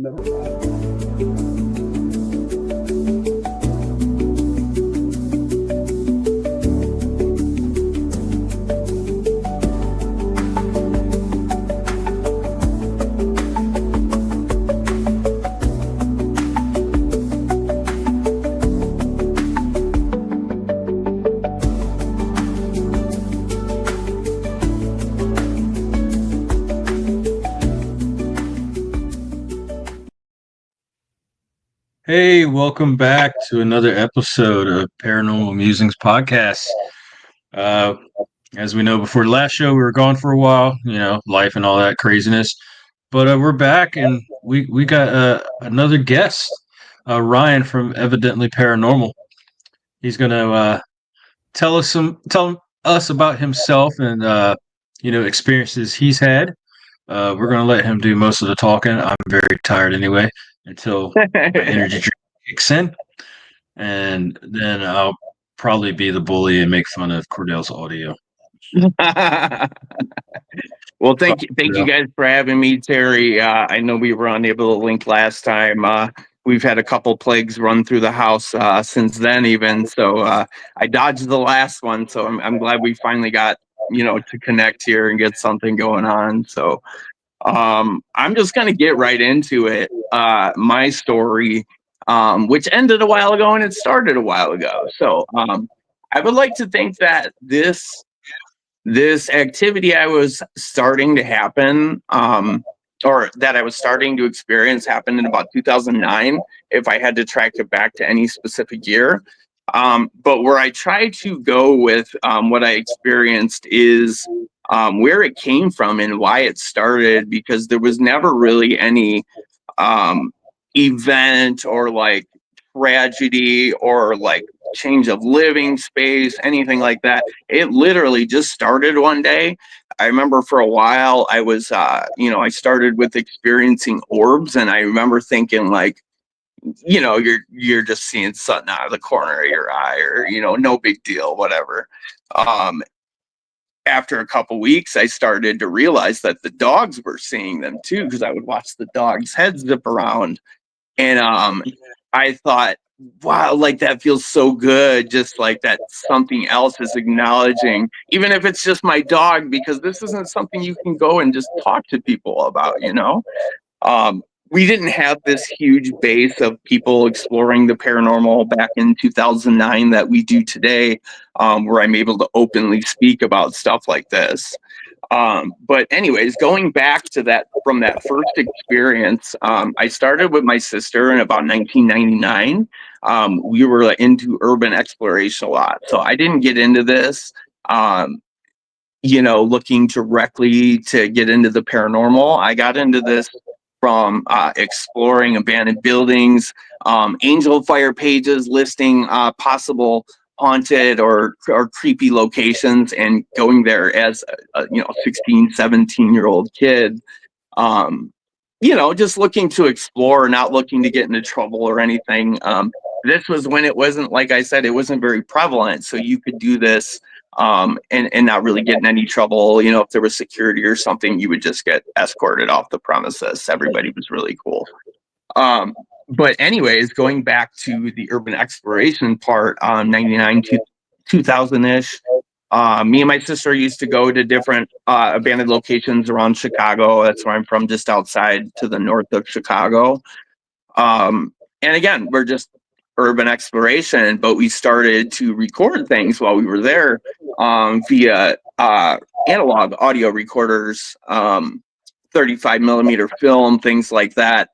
Hey, welcome back to another episode of Paranormal Musings Podcast. Uh, as we know, before the last show, we were gone for a while, life and all that craziness. But we're back, and we got another guest, Ryan from Evidently Paranormal. He's gonna tell us about himself and experiences he's had. We're gonna let him do most of the talking. I'm very tired anyway until my energy drink kicks in. And then I'll probably be the bully and make fun of Cordell's audio. Well, thank you guys for having me, Terry. I know we were unable to link last time. We've had a couple plagues run through the house since then, even. So I dodged the last one. So I'm glad we finally got to connect here and get something going on. So I'm just gonna get right into it. My story, which ended a while ago and it started a while ago. So I would like to think that this activity I was starting to happen, or that I was starting to experience, happened in about 2009, if I had to track it back to any specific year. But where I try to go with what I experienced is where it came from and why it started, because there was never really any event or like tragedy or like change of living space, anything like that. It literally just started one day. I remember for a while I was I started with experiencing orbs, and I remember thinking like, you're just seeing something out of the corner of your eye, or no big deal, whatever. After a couple weeks, I started to realize that the dogs were seeing them too, because I would watch the dogs' heads zip around. And I thought, wow, like that feels so good. Just like that something else is acknowledging, even if it's just my dog, because this isn't something you can go and just talk to people about. We didn't have this huge base of people exploring the paranormal back in 2009 that we do today, where I'm able to openly speak about stuff like this. But anyways, going back to that, from that first experience, I started with my sister in about 1999. We were into urban exploration a lot. So I didn't get into this, looking directly to get into the paranormal. I got into this from exploring abandoned buildings, angel fire pages listing possible haunted or creepy locations, and going there as a 16, 17-year-old kid, just looking to explore, not looking to get into trouble or anything. This was when it wasn't, like I said, it wasn't very prevalent, so you could do this and not really get in any trouble. If there was security or something, you would just get escorted off the premises. Everybody was really cool. But anyways, going back to the urban exploration part, 99 to 2000-ish, me and my sister used to go to different abandoned locations around Chicago. That's where I'm from, just outside to the north of Chicago. And again, we're just urban exploration, but we started to record things while we were there via analog audio recorders, 35 millimeter film, things like that.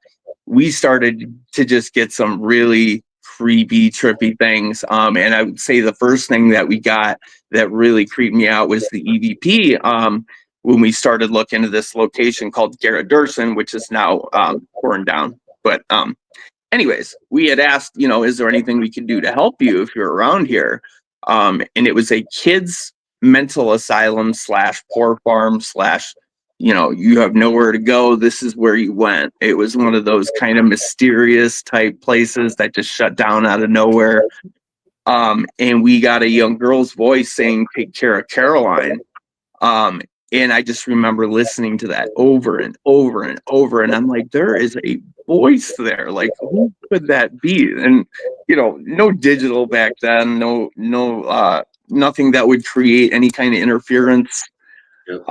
We started to just get some really creepy, trippy things. And I would say the first thing that we got that really creeped me out was the EVP. When we started looking at this location called Garrett Durson, which is now torn down. But anyways, we had asked, is there anything we can do to help you if you're around here? And it was a kids mental asylum / poor farm / you have nowhere to go. This is where you went. It was one of those kind of mysterious type places that just shut down out of nowhere. And we got a young girl's voice saying, "Take care of Caroline." And I just remember listening to that over and over and over. And I'm like, there is a voice there. Like, who could that be? And, no digital back then, nothing that would create any kind of interference. Yep.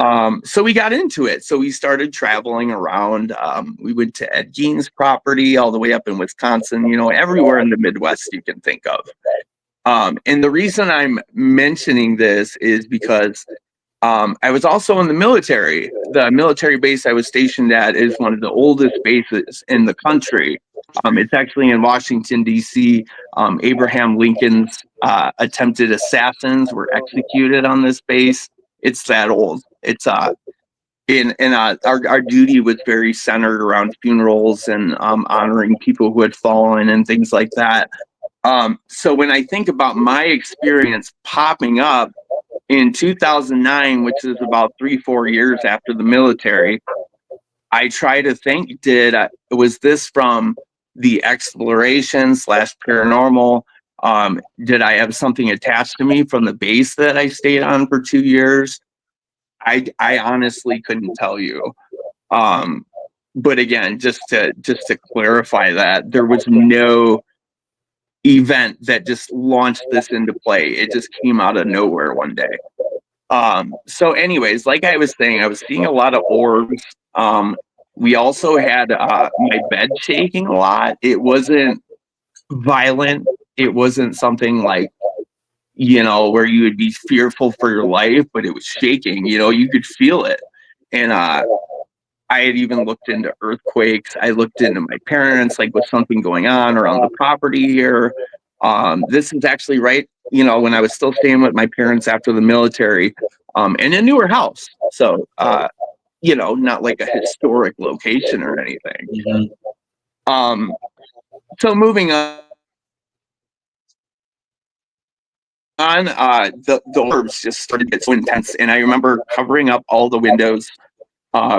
So we got into it. So we started traveling around. We went to Ed Gein's property all the way up in Wisconsin, everywhere in the Midwest you can think of. And the reason I'm mentioning this is because I was also in the military. The military base I was stationed at is one of the oldest bases in the country. It's actually in Washington, D.C. Abraham Lincoln's attempted assassins were executed on this base. It's that old. It's our duty was very centered around funerals and honoring people who had fallen and things like that. So when I think about my experience popping up in 2009, which is about 3-4 years after the military, I try to think, was this from the exploration / paranormal? Did I have something attached to me from the base that I stayed on for 2 years? I honestly couldn't tell you. But again, just to clarify that, there was no event that just launched this into play. It just came out of nowhere one day. So anyways, like I was saying, I was seeing a lot of orbs. We also had my bed shaking a lot. It wasn't violent. It wasn't something like, where you would be fearful for your life, but it was shaking, you could feel it. And I had even looked into earthquakes. I looked into my parents, like, was something going on around the property here? This is actually right, when I was still staying with my parents after the military, in a newer house. So, not like a historic location or anything. Mhm. Um, so moving on, the orbs just started to get so intense, and I remember covering up all the windows,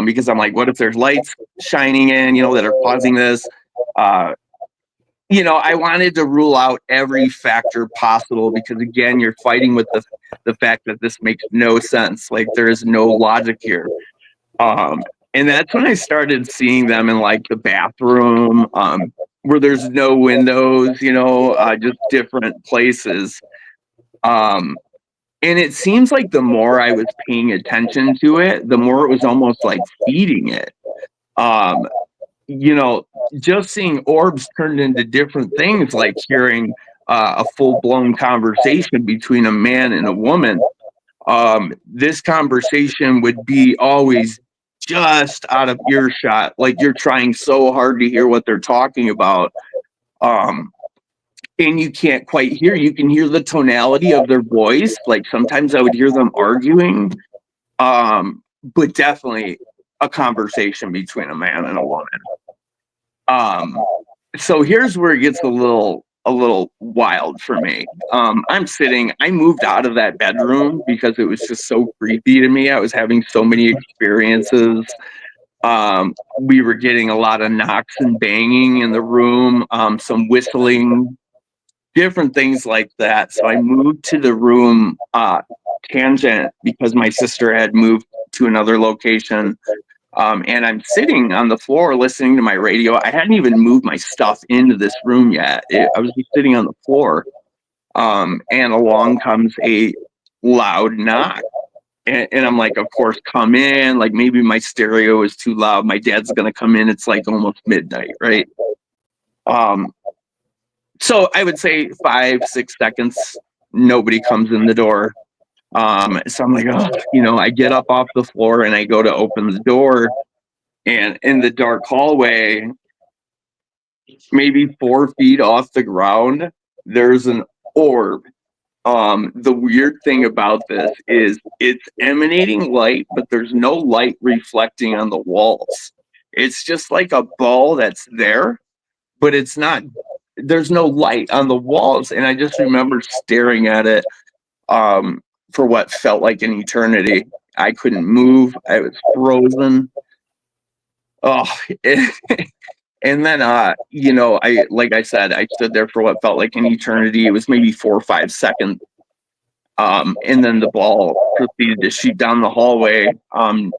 because I'm like, what if there's lights shining in, that are causing this? Uh, I wanted to rule out every factor possible because again, you're fighting with the fact that this makes no sense. Like there is no logic here. Um, and that's when I started seeing them in like the bathroom, where there's no windows, just different places. Um, and it seems like the more I was paying attention to it, the more it was almost like feeding it. Um, you know, just seeing orbs turned into different things, like hearing a full blown conversation between a man and a woman. This conversation would be always just out of earshot, like you're trying so hard to hear what they're talking about. Um, and you can't quite hear, you can hear the tonality of their voice. Like sometimes I would hear them arguing, but definitely a conversation between a man and a woman. Um, so here's where it gets a little wild for me. I moved out of that bedroom because it was just so creepy to me. I was having so many experiences. We were getting a lot of knocks and banging in the room, some whistling, different things like that. So I moved to the room tangent because my sister had moved to another location. And I'm sitting on the floor listening to my radio. I hadn't even moved my stuff into this room yet. I was just sitting on the floor. And along comes a loud knock. And I'm like, of course, come in. Like maybe my stereo is too loud. My dad's going to come in. It's like almost midnight, right? Um, so I would say 5-6 seconds, nobody comes in the door. So I'm like, oh, I get up off the floor and I go to open the door. And in the dark hallway, maybe 4 feet off the ground, there's an orb. The weird thing about this is it's emanating light, but there's no light reflecting on the walls. It's just like a ball that's there, but it's not, there's no light on the walls. And I just remember staring at it for what felt like an eternity. I couldn't move, I was frozen. Oh, and then, like I said, I stood there for what felt like an eternity. It was maybe 4 or 5 seconds. And then the ball proceeded to shoot down the hallway.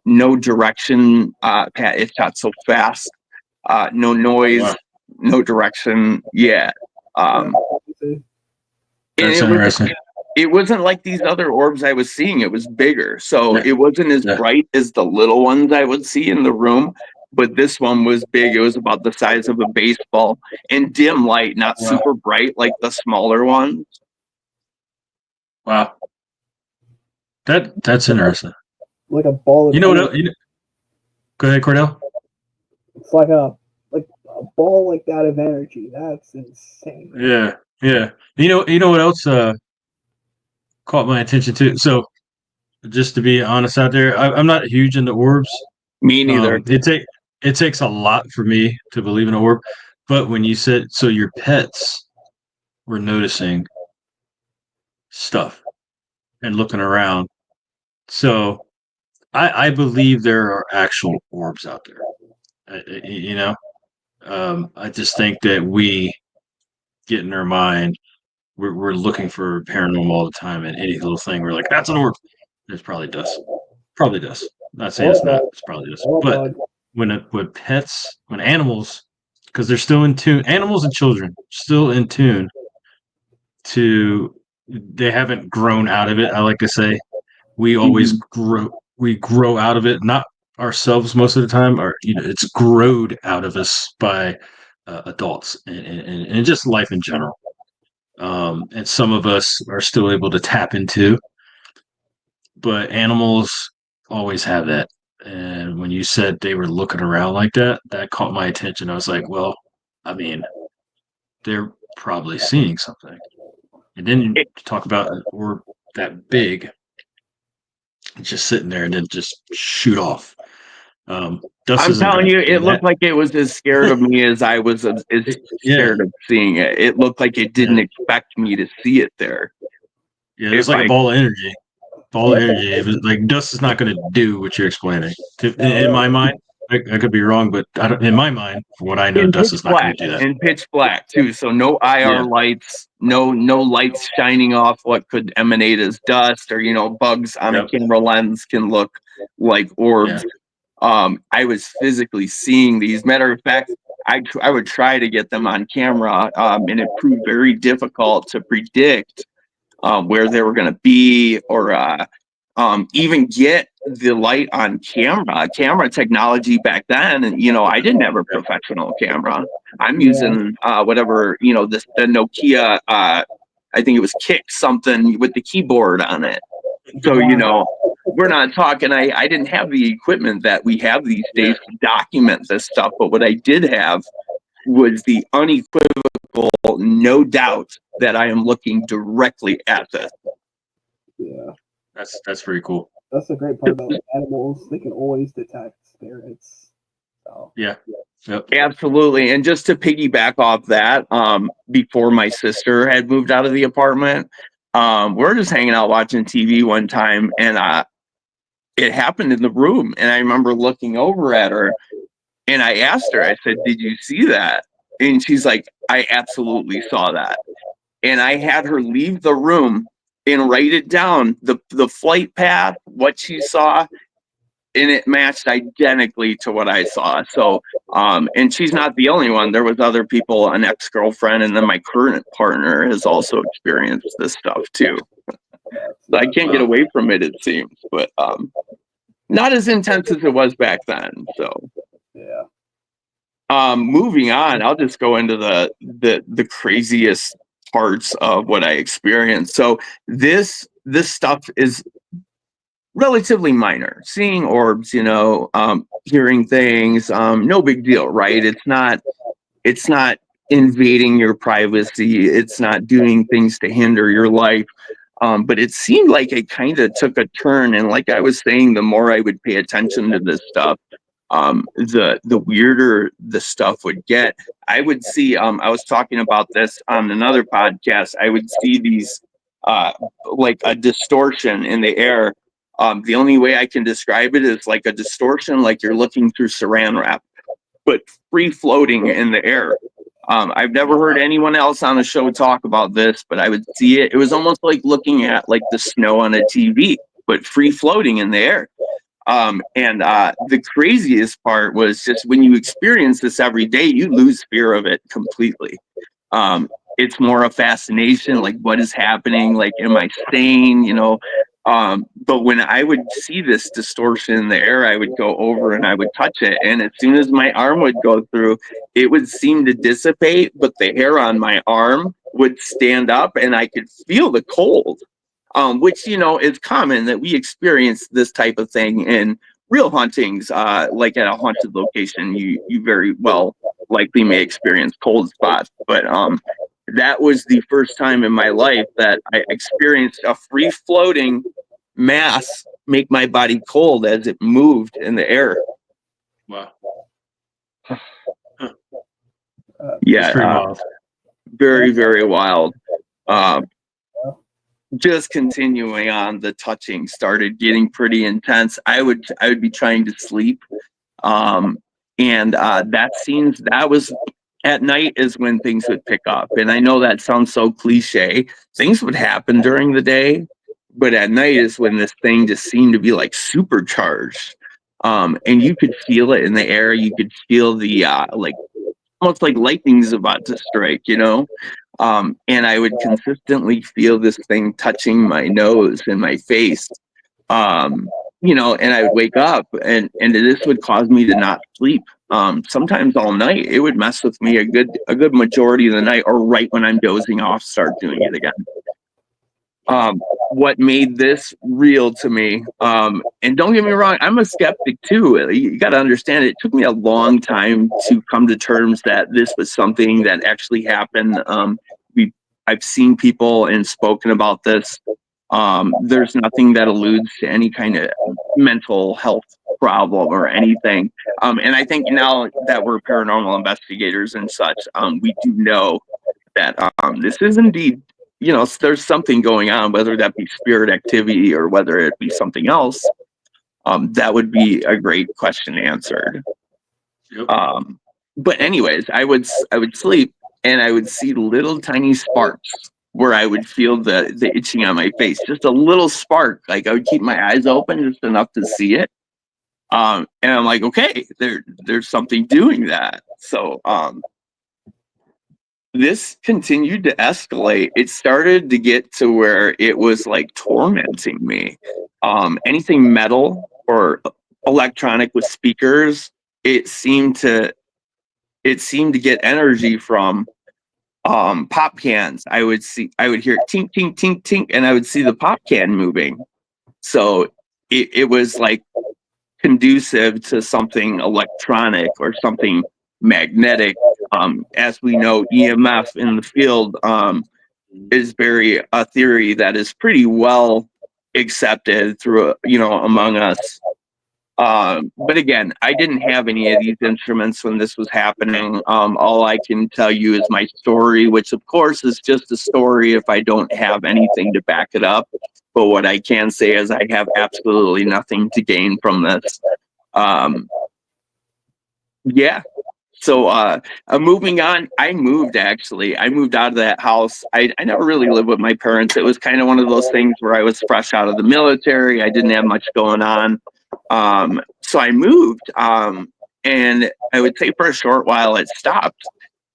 No direction. It shot so fast. No noise, Wow. no direction. Yeah. Um, and That's interesting. it wasn't like these other orbs I was seeing. It was bigger. So Yeah. it wasn't as Yeah. bright as the little ones I would see in the room. But this one was big. It was about the size of a baseball and dim light, not Wow. super bright like the smaller ones. Wow. That's interesting. Like a ball of You know what? energy. Go ahead, Cordell. It's like a ball like that of energy. That's insane. Yeah. Yeah. You know what else caught my attention too? So just to be honest out there, I'm not huge into orbs. Me neither. It takes a lot for me to believe in an orb. But when you said so, your pets were noticing stuff and looking around. So I believe there are actual orbs out there. You know, I just think that we get in our mind. We're looking for paranormal all the time, and any little thing we're like, "That's an orb." There's probably dust. Probably dust. Not saying it's not. It's probably dust. Oh, But God. when pets, when animals, because they're still in tune, animals and children still in tune to. They haven't grown out of it. I like to say we always grow. We grow out of it, not ourselves most of the time, or it's growed out of us by adults and just life in general. And some of us are still able to tap into, but animals always have that. And when you said they were looking around like that, that caught my attention. I was like, well, I mean, they're probably seeing something. And then you talk about an orb that big, just sitting there and then just shoot off. Dust I'm isn't going telling to you, do it that. looked like it was as scared of me as I was as Yeah, scared of seeing it. It looked like it didn't yeah, expect me to see it there. yeah. It was If like a I ball of energy. Ball of energy. It was like dust is not going to do what you're explaining. In my mind, I could be wrong, but in my mind, from what I know, in dust pitch is not going black, to do that. in pitch black too. So no Yeah, IR lights, no lights shining off what could emanate as dust or bugs on a yep, camera lens can look like yeah, orbs. I was physically seeing these. Matter of fact, I would try to get them on camera, and it proved very difficult to predict where they were going to be or even get the light on camera. Camera technology back then, and I didn't have a yeah, professional camera. I'm Yeah. using whatever the Nokia. I think it was Kick something with the keyboard on it. So Wow. we're not talking. I didn't have the equipment that we have these yeah. days to document this stuff, but what I did have was the unequivocal, no doubt that I am looking directly at this. Yeah. That's very cool. That's the great part about animals. They can always detect spirits. So, Yeah, yep, Absolutely. And just to piggyback off that, before my sister had moved out of the apartment, we were just hanging out watching TV one time, and it happened in the room. And I remember looking over at her, and I asked her, I said, "Did you see that?" And she's like, "I absolutely saw that." And I had her leave the room and write it down, the flight path, what she saw, and it matched identically to what I saw. So, and she's not the only one. There was other people, an ex-girlfriend, and then my current partner has also experienced this stuff too. that's So I nuts. can't get away from it, it seems, but not as intense as it was back then. So, Yeah. moving on, I'll just go into the craziest parts of what I experienced. So this stuff is relatively minor. Seeing orbs, hearing things, no big deal, right? It's not invading your privacy. It's not doing things to hinder your life. But it seemed like it kind of took a turn. And like I was saying, the more I would pay attention to this stuff, the weirder the stuff would get. I would see. I was talking about this on another podcast. I would see these uh, like a distortion in the air. The only way I can describe it is like a distortion, like you're looking through saran wrap, but free floating in the air. I've never heard anyone else on a show talk about this, but I would see it. It was almost like looking at like the snow on a TV, but free floating in the air. And the craziest part was just when you experience this every day, you lose fear of it completely. Um, it's more a fascination, like what is happening? Like, am I sane? But when I would see this distortion in the air, I would go over and I would touch it. And as soon as my arm would go through, it would seem to dissipate, but the hair on my arm would stand up and I could feel the cold, which, is common that we experience this type of thing in real hauntings, like at a haunted location, you very well likely may experience cold spots. But that was the first time in my life that I experienced a free floating mass make my body cold as it moved in the air. Wow. Yeah, pretty wild. very, very wild. Just continuing on, the touching started getting pretty intense. I would be trying to sleep, and that was at night is when things would pick up. And I know that sounds so cliche. Things would happen during the day, but at night is when this thing just seemed to be like supercharged. And you could feel it in the air. You could feel the like almost like lightning's about to strike, and I would consistently feel this thing touching my nose and my face, and I would wake up and this would cause me to not sleep. Sometimes all night. It would mess with me a good majority of the night, or right when I'm dozing off, start doing it again. What made this real to me, and don't get me wrong, I'm a skeptic too. You got to understand, it took me a long time to come to terms that this was something that actually happened. I've seen people and spoken about this. There's nothing that alludes to any kind of mental health problem or anything. And I think now that we're paranormal investigators and such, we do know that this is indeed, there's something going on, whether that be spirit activity or whether it be something else. That would be a great question answered. Yep. But anyways, I would sleep and I would see little tiny sparks where I would feel the itching on my face, just a little spark. Like I would keep my eyes open just enough to see it. And I'm like, okay, there's something doing that. So this continued to escalate. It started to get to where it was like tormenting me. Anything metal or electronic with speakers, it seemed to get energy from pop cans. I would hear tink tink tink tink, and I would see the pop can moving. So it was like conducive to something electronic or something magnetic. As we know, EMF in the field is a theory that is pretty well accepted through among us. But again, I didn't have any of these instruments when this was happening. All I can tell you is my story, which of course is just a story if I don't have anything to back it up. But what I can say is I have absolutely nothing to gain from this. Yeah. So moving on, I moved out of that house. I never really lived with my parents. It was kind of one of those things where I was fresh out of the military. I didn't have much going on. So I moved, and I would say for a short while it stopped,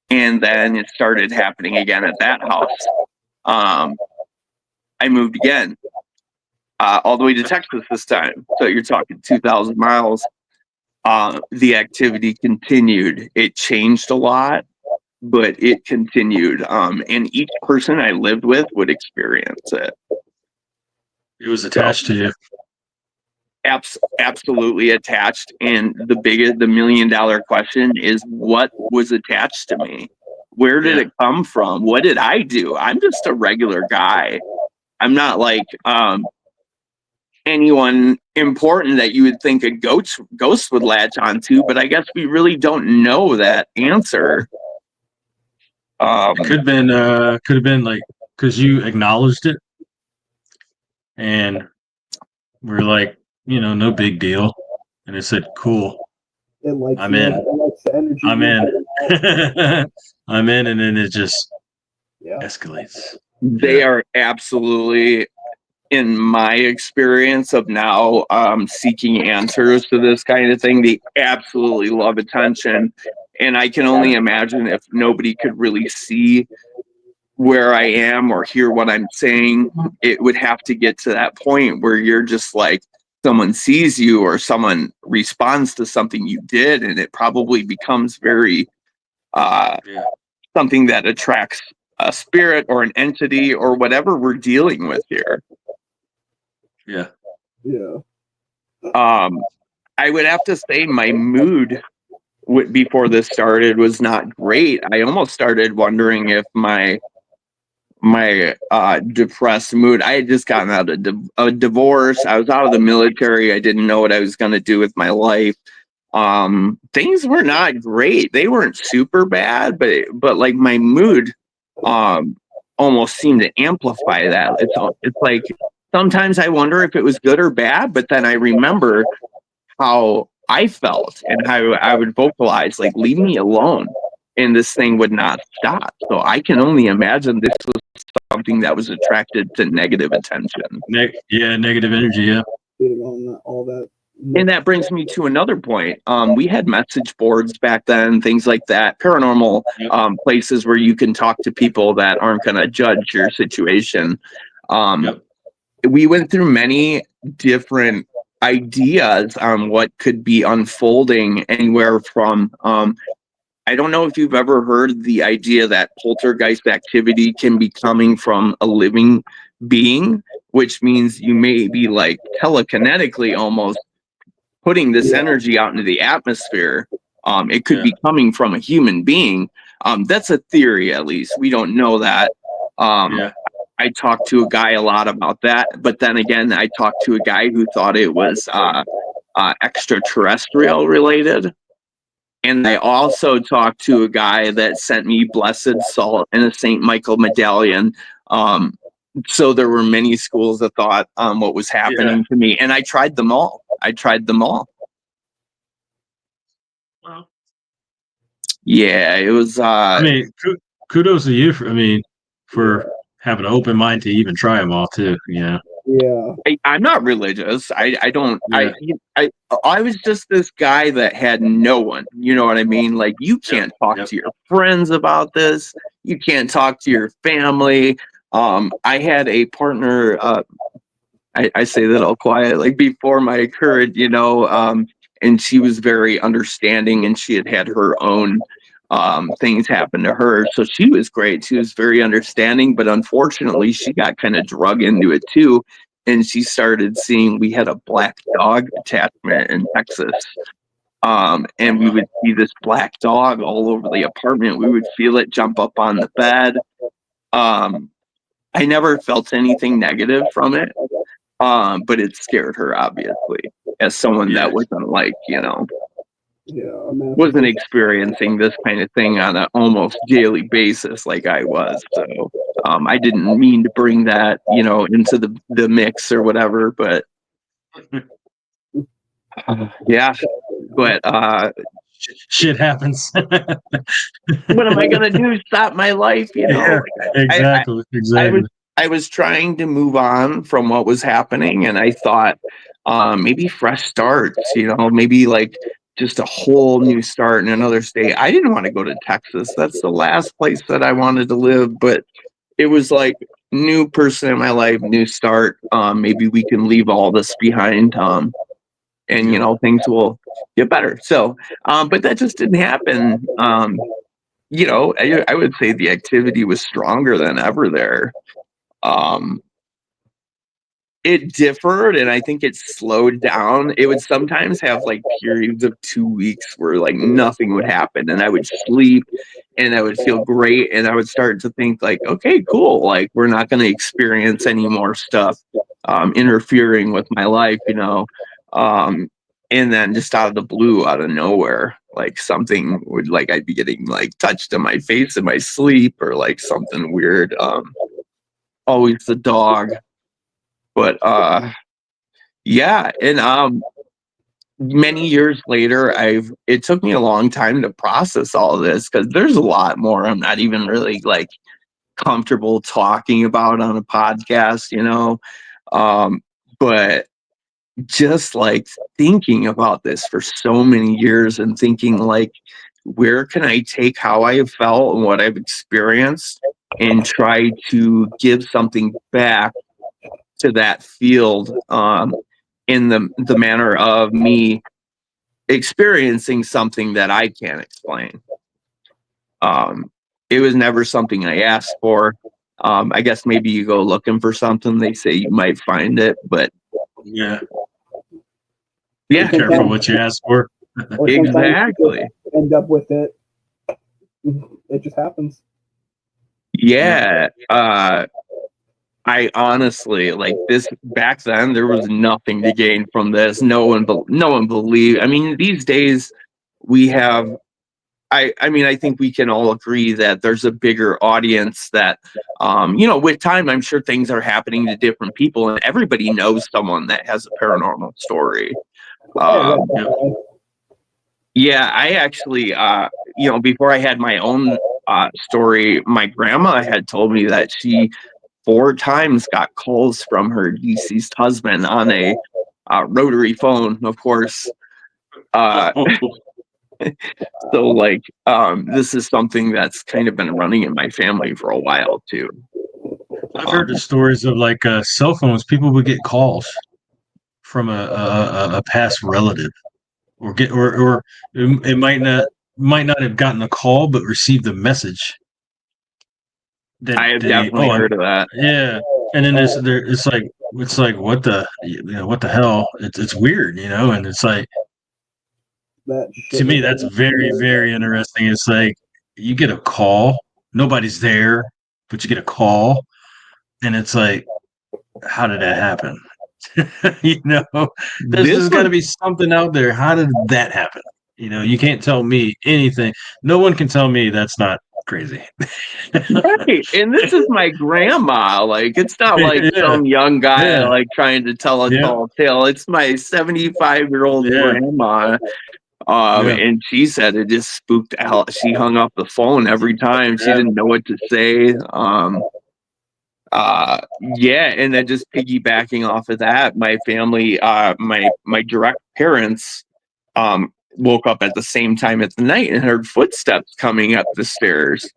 and then it started happening again at that house. I moved again, all the way to Texas this time. So you're talking 2,000 miles. The activity continued. It changed a lot, but it continued. And each person I lived with would experience it. It was attached to you. Absolutely attached. And the $1 million question is, what was attached to me? Where did it come from? What did I do? I'm just a regular guy. I'm not like anyone important that you would think a ghost would latch onto, but I guess we really don't know that answer. It could have been like, because you acknowledged it and we're like, no big deal. And it said, cool. It likes, I'm in. it likes the energy. I'm in. I'm in, and then it just Yeah. escalates. They Yeah. are absolutely, in my experience of now seeking answers to this kind of thing, they absolutely love attention. And I can only imagine if nobody could really see where I am or hear what I'm saying, it would have to get to that point where you're just like, someone sees you or someone responds to something you did, and it probably becomes very Yeah. something that attracts a spirit or an entity or whatever we're dealing with here. Yeah. Yeah. I would have to say my mood before this started was not great. I almost started wondering if my depressed mood. I had just gotten out of a divorce. I was out of the military. I didn't know what I was going to do with my life. Things were not great. They weren't super bad, but like my mood almost seemed to amplify that. It's like sometimes I wonder if it was good or bad, but then I remember how I felt and how I would vocalize, like, leave me alone. And this thing would not stop. So I can only imagine this was something that was attracted to negative attention. Negative energy. Yeah. All that. And that brings me to another point. We had message boards back then, things like that, paranormal places where you can talk to people that aren't going to judge your situation. We went through many different ideas on what could be unfolding, anywhere from I don't know if you've ever heard the idea that poltergeist activity can be coming from a living being, which means you may be like telekinetically almost putting this energy out into the atmosphere. It could be coming from a human being. That's a theory, at least. We don't know that. I talked to a guy a lot about that, but then again, I talked to a guy who thought it was extraterrestrial related. And I also talked to a guy that sent me blessed salt and a St. Michael medallion. So there were many schools of thought on what was happening to me. And I tried them all. Well, Yeah, it was. I mean, kudos to you for having an open mind to even try them all too. Yeah. I'm not religious. I don't. Yeah. I was just this guy that had no one. You know what I mean? Like, you can't talk to your friends about this. You can't talk to your family. I had a partner. I say that all quiet, like before my current, and she was very understanding, and she had her own things happen to her. So she was great. She was very understanding, but unfortunately, she got kind of drug into it too. And she started seeing we had a black dog attachment in Texas. And we would see this black dog all over the apartment. We would feel it jump up on the bed. I never felt anything negative from it. But it scared her, obviously, as someone that wasn't like, wasn't experiencing this kind of thing on an almost daily basis like I was. So I didn't mean to bring that, into the mix or whatever, but yeah, but shit happens. what am I gonna do? Stop my life, Yeah, exactly. I was trying to move on from what was happening, and I thought maybe fresh starts, maybe like just a whole new start in another state. I didn't want to go to Texas. That's the last place that I wanted to live, but it was like new person in my life, new start. Maybe we can leave all this behind, and things will get better. So, but that just didn't happen. I would say the activity was stronger than ever there. It differed, and I think it slowed down. It would sometimes have like periods of 2 weeks where like nothing would happen, and I would sleep and I would feel great, and I would start to think like, okay, cool, like we're not going to experience any more stuff interfering with my life, and then just out of the blue, out of nowhere, like something would, like, I'd be getting like touched in my face in my sleep, or like something weird. Always the dog. But yeah, and many years later, it took me a long time to process all of this, because there's a lot more I'm not even really like comfortable talking about on a podcast, but just like thinking about this for so many years and thinking like, where can I take how I have felt and what I've experienced and try to give something back to that field, in the manner of me experiencing something that I can't explain. It was never something I asked for. I guess maybe you go looking for something, they say you might find it, but Yeah. yeah, Be careful what you ask for. Or exactly. end up with it. It just happens. Yeah. I honestly, like, this back then, there was nothing to gain from this. No one believed. I mean, these days we have. I mean, I think we can all agree that there's a bigger audience that, with time, I'm sure things are happening to different people, and everybody knows someone that has a paranormal story. Yeah, I actually, before I had my own story, my grandma had told me that she 4 times got calls from her deceased husband on a rotary phone, of course. So, like, this is something that's kind of been running in my family for a while too. I've heard the stories of like cell phones. People would get calls from a past relative, or it might not have gotten a call, but received a message that I have definitely heard of that. yeah, and then it's like what the hell? It's weird, and it's like, to me that's very, very interesting. It's like you get a call, nobody's there, but you get a call, and it's like, how did that happen? There's got to be something out there. How did that happen? You can't tell me anything. No one can tell me that's not crazy. Right. And this is my grandma. Like, it's not like some young guy like trying to tell a tall tale. It's my 75-year-old grandma. And she said it just spooked out. She hung up the phone every time. She didn't know what to say. And then just piggybacking off of that, my family, my direct parents, woke up at the same time at the night and heard footsteps coming up the stairs.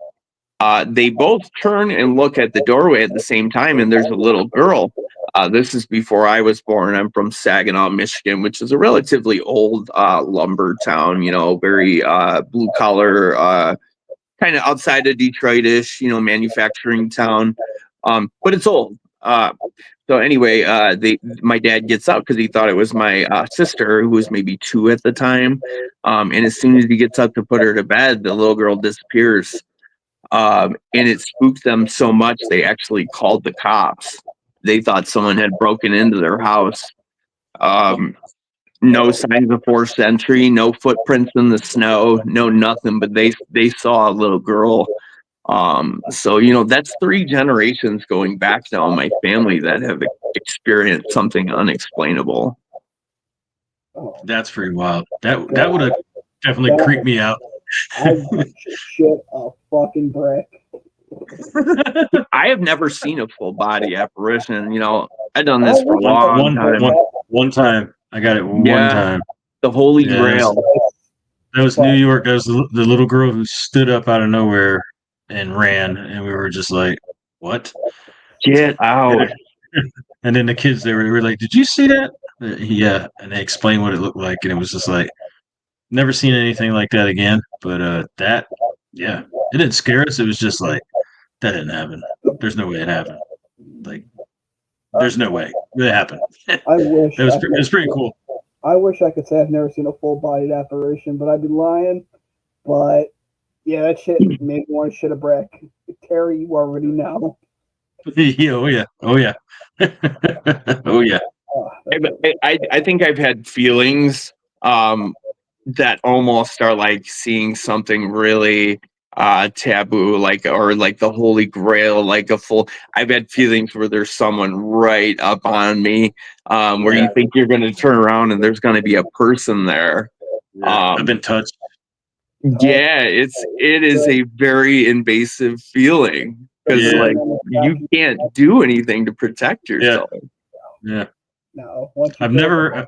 They both turn and look at the doorway at the same time, and there's a little girl. This is before I was born. I'm from Saginaw, Michigan, which is a relatively old lumber town, very blue collar, kind of outside of Detroit-ish, manufacturing town. But it's old. So anyway, my dad gets up because he thought it was my sister, who was maybe 2 at the time. And as soon as he gets up to put her to bed, the little girl disappears. And it spooked them so much they actually called the cops. They thought someone had broken into their house. No signs of forced entry, no footprints in the snow, no nothing. But they saw a little girl. So that's 3 generations going back now in my family that have experienced something unexplainable. That's pretty wild. That would have definitely creeped me out. I shit a fucking brick. I have never seen a full body apparition. I've done this for a long time. One time. I got it one time. The Holy Grail. That was New York. That was the little girl who stood up out of nowhere and ran, and we were just like, what? Get out. And then the kids, they were like, did you see that? Yeah. And they explained what it looked like, and it was just like, never seen anything like that again. But it didn't scare us. It was just like, that didn't happen. There's no way it happened. Like, there's no way it happened. I wish it was pretty cool. I wish I could say I've never seen a full-bodied apparition, but I'd be lying. But yeah, that shit made me want to shit a brick. Terry, you already know. Oh yeah. Oh yeah. Oh yeah. I think I've had feelings that almost are like seeing something really taboo, like, or like the Holy Grail, like a full. I've had feelings where there's someone right up on me, where you think you're going to turn around and there's going to be a person there. I've been touched. Yeah, it is a very invasive feeling because like you can't do anything to protect yourself. Yeah. No, once you I've feel never. done.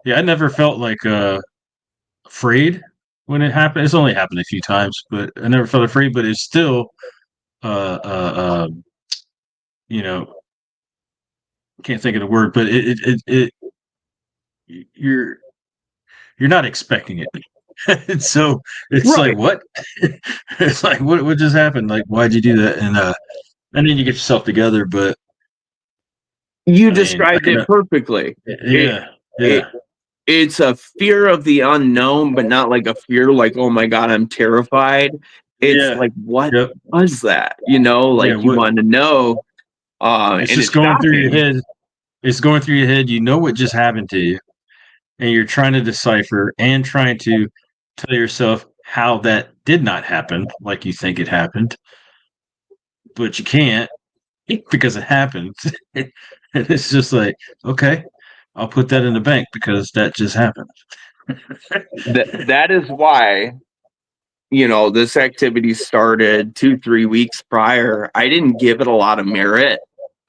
Yeah, I never felt like afraid when it happened. It's only happened a few times, but I never felt afraid. But it's still, uh, uh, um, you know, can't think of the word, but you're you're not expecting it. And so it's Right. like, what? It's like, what just happened? Like, why'd you do that? And then you get yourself together. But You I mean, described it perfectly. yeah, It it's a fear of the unknown, but not like a fear like, oh my God, I'm terrified. It's yeah, like, what yep, was that? You know, yeah. like you What? want to know. It's And just it's going through your shocking. head. It's going through your head. You know what just happened to you, and you're trying to decipher and trying to tell yourself how that did not happen like you think it happened, but you can't because it happened. And it's just like, okay, I'll put that in the bank because that just happened. That is why, you know, this activity started 2-3 weeks prior. I didn't give it a lot of merit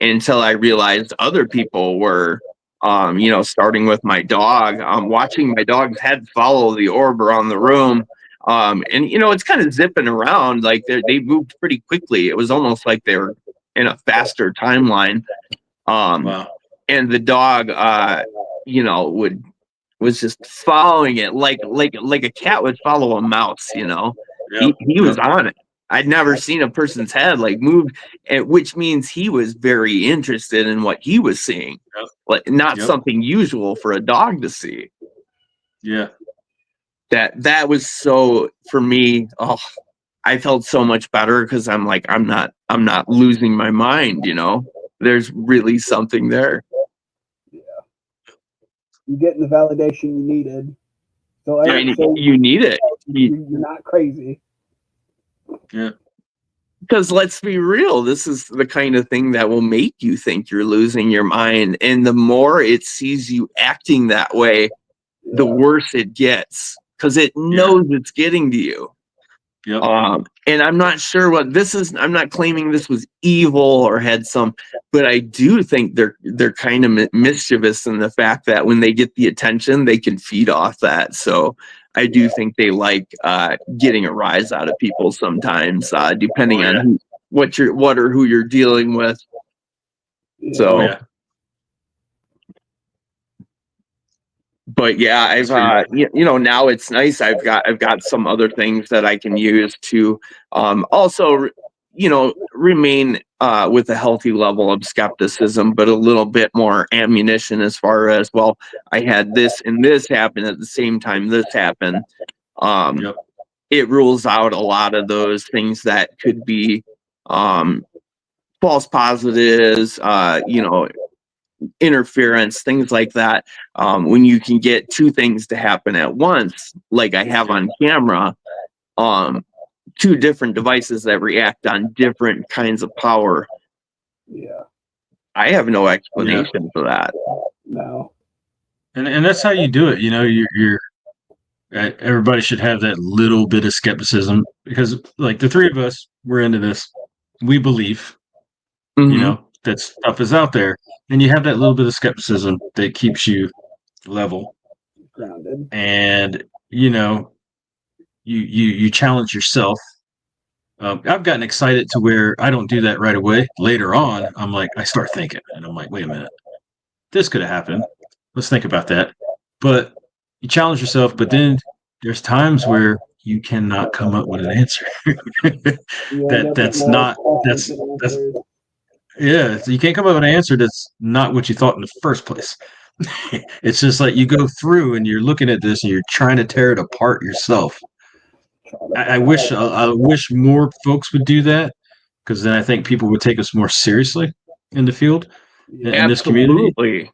until I realized other people were, you know, starting with my dog, watching my dog's head follow the orb around the room. And you know, it's kind of zipping around, like they moved pretty quickly. It was almost like they were in a faster timeline. Um, Wow. and the dog, you know, was just following it like a cat would follow a mouse, you know. Yep. He was Yep. on it. I'd never seen a person's head like move, and which means he was very interested in what he was seeing. Yep. Like not Yep. something usual for a dog to see. Yeah. That was so for me, oh, I felt so much better because I'm like, I'm not losing my mind, you know. There's really something there. Yeah. You're getting the validation you needed. So, I mean, you need it. You're not crazy. Yeah. Because let's be real, this is the kind of thing that will make you think you're losing your mind. And the more it sees you acting that way, the worse it gets because it knows it's getting to you. Yep. And I'm not sure what this is. I'm not claiming this was evil or had some, but I do think they're kind of mischievous in the fact that when they get the attention, they can feed off that. So I do think they like getting a rise out of people sometimes, depending on what or who you're dealing with. So. But yeah, I've you know, now it's nice. I've got some other things that I can use to also you know, remain with a healthy level of skepticism, but a little bit more ammunition as far as, well, I had this and this happen at the same time this happened. It rules out a lot of those things that could be false positives, you know, interference, things like that. When you can get two things to happen at once, like I have on camera, two different devices that react on different kinds of power. Yeah. I have no explanation for that. No. And that's how you do it. You know, you're everybody should have that little bit of skepticism because, like, the three of us, we're into this. We believe, you know, that stuff is out there, and you have that little bit of skepticism that keeps you level, grounded, and you know, you challenge yourself. I've gotten excited to where I don't do that right away. Later on, I'm like, I start thinking, and I'm like, wait a minute, this could have happened. Let's think about that. But you challenge yourself, but then there's times where you cannot come up with an answer. That's yeah. So you can't come up with an answer that's not what you thought in the first place. It's just like you go through and you're looking at this and you're trying to tear it apart yourself. I wish more folks would do that because then I think people would take us more seriously in the field in this community. Absolutely.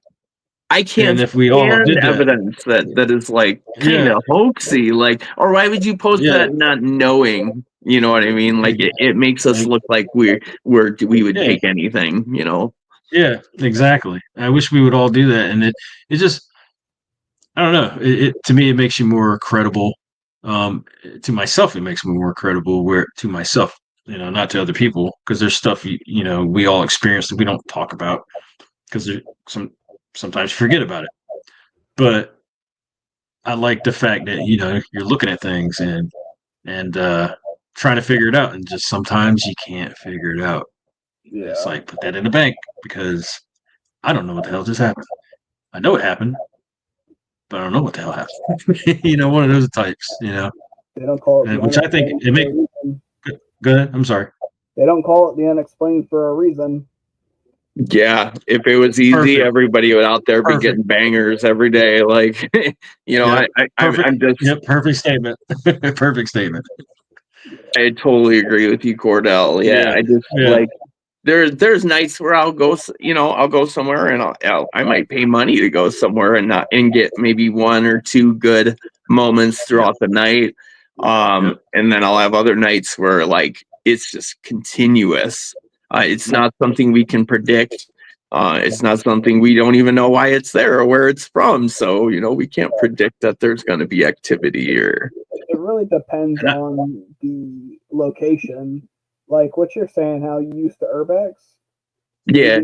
I And can't if we all stand did that, evidence that is like kind yeah, of hoaxy, like, or why would you post yeah, that not knowing? You know what I mean? Like it makes us like, look like we would yeah, take anything, you know? yeah, exactly. I wish we would all do that, and it just I don't know. To me, it makes you more credible. To myself, it makes me more credible. Where to myself, not to other people, because there's stuff we all experience that we don't talk about because sometimes you forget about it. But I like the fact that you're looking at things and trying to figure it out, and just sometimes you can't figure it out. It's Yeah. like put that in the bank because I don't know what the hell just happened. I know it happened, but I don't know what the hell happened. One of those types. They don't call it the Which I think unexplained it for a make. reason. Go ahead. I'm sorry. They don't call it the unexplained for a reason. Yeah, if it was easy, Perfect. everybody would out there be Perfect. getting bangers every day. Like, Yep. Perfect. I'm just, Yep. Perfect statement. Perfect statement. I totally agree with you, Cordell. Yeah, Yeah. I just Yeah. like there's nights where I'll go somewhere and I might pay money to go somewhere and not and get maybe one or two good moments Yep. throughout the night. Yep. And then I'll have other nights where like it's just continuous. It's Yep. not something we can predict. It's not something we don't even know why it's there or where it's from. So, we can't predict that there's going to be activity or. It really depends And I, on the location. Like what you're saying, how you used to urbex. Yeah,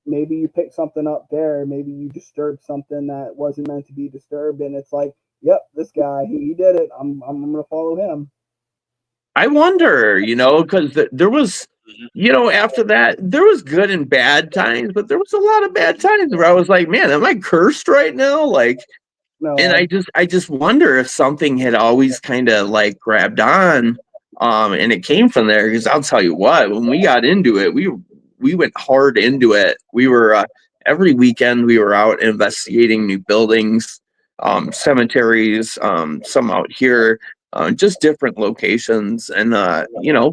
Maybe you pick something up there. Maybe you disturb something that wasn't meant to be disturbed, and it's like, yep, this guy he did it. I'm gonna follow him. I wonder, because there was, after that, there was good and bad times, but there was a lot of bad times where I was like, man, am I cursed right now? Like, No, and I just wonder if something had always kind of like grabbed on, and it came from there. Because I'll tell you what, when we got into it, we went hard into it. We were every weekend we were out investigating new buildings, cemeteries, some out here, just different locations, and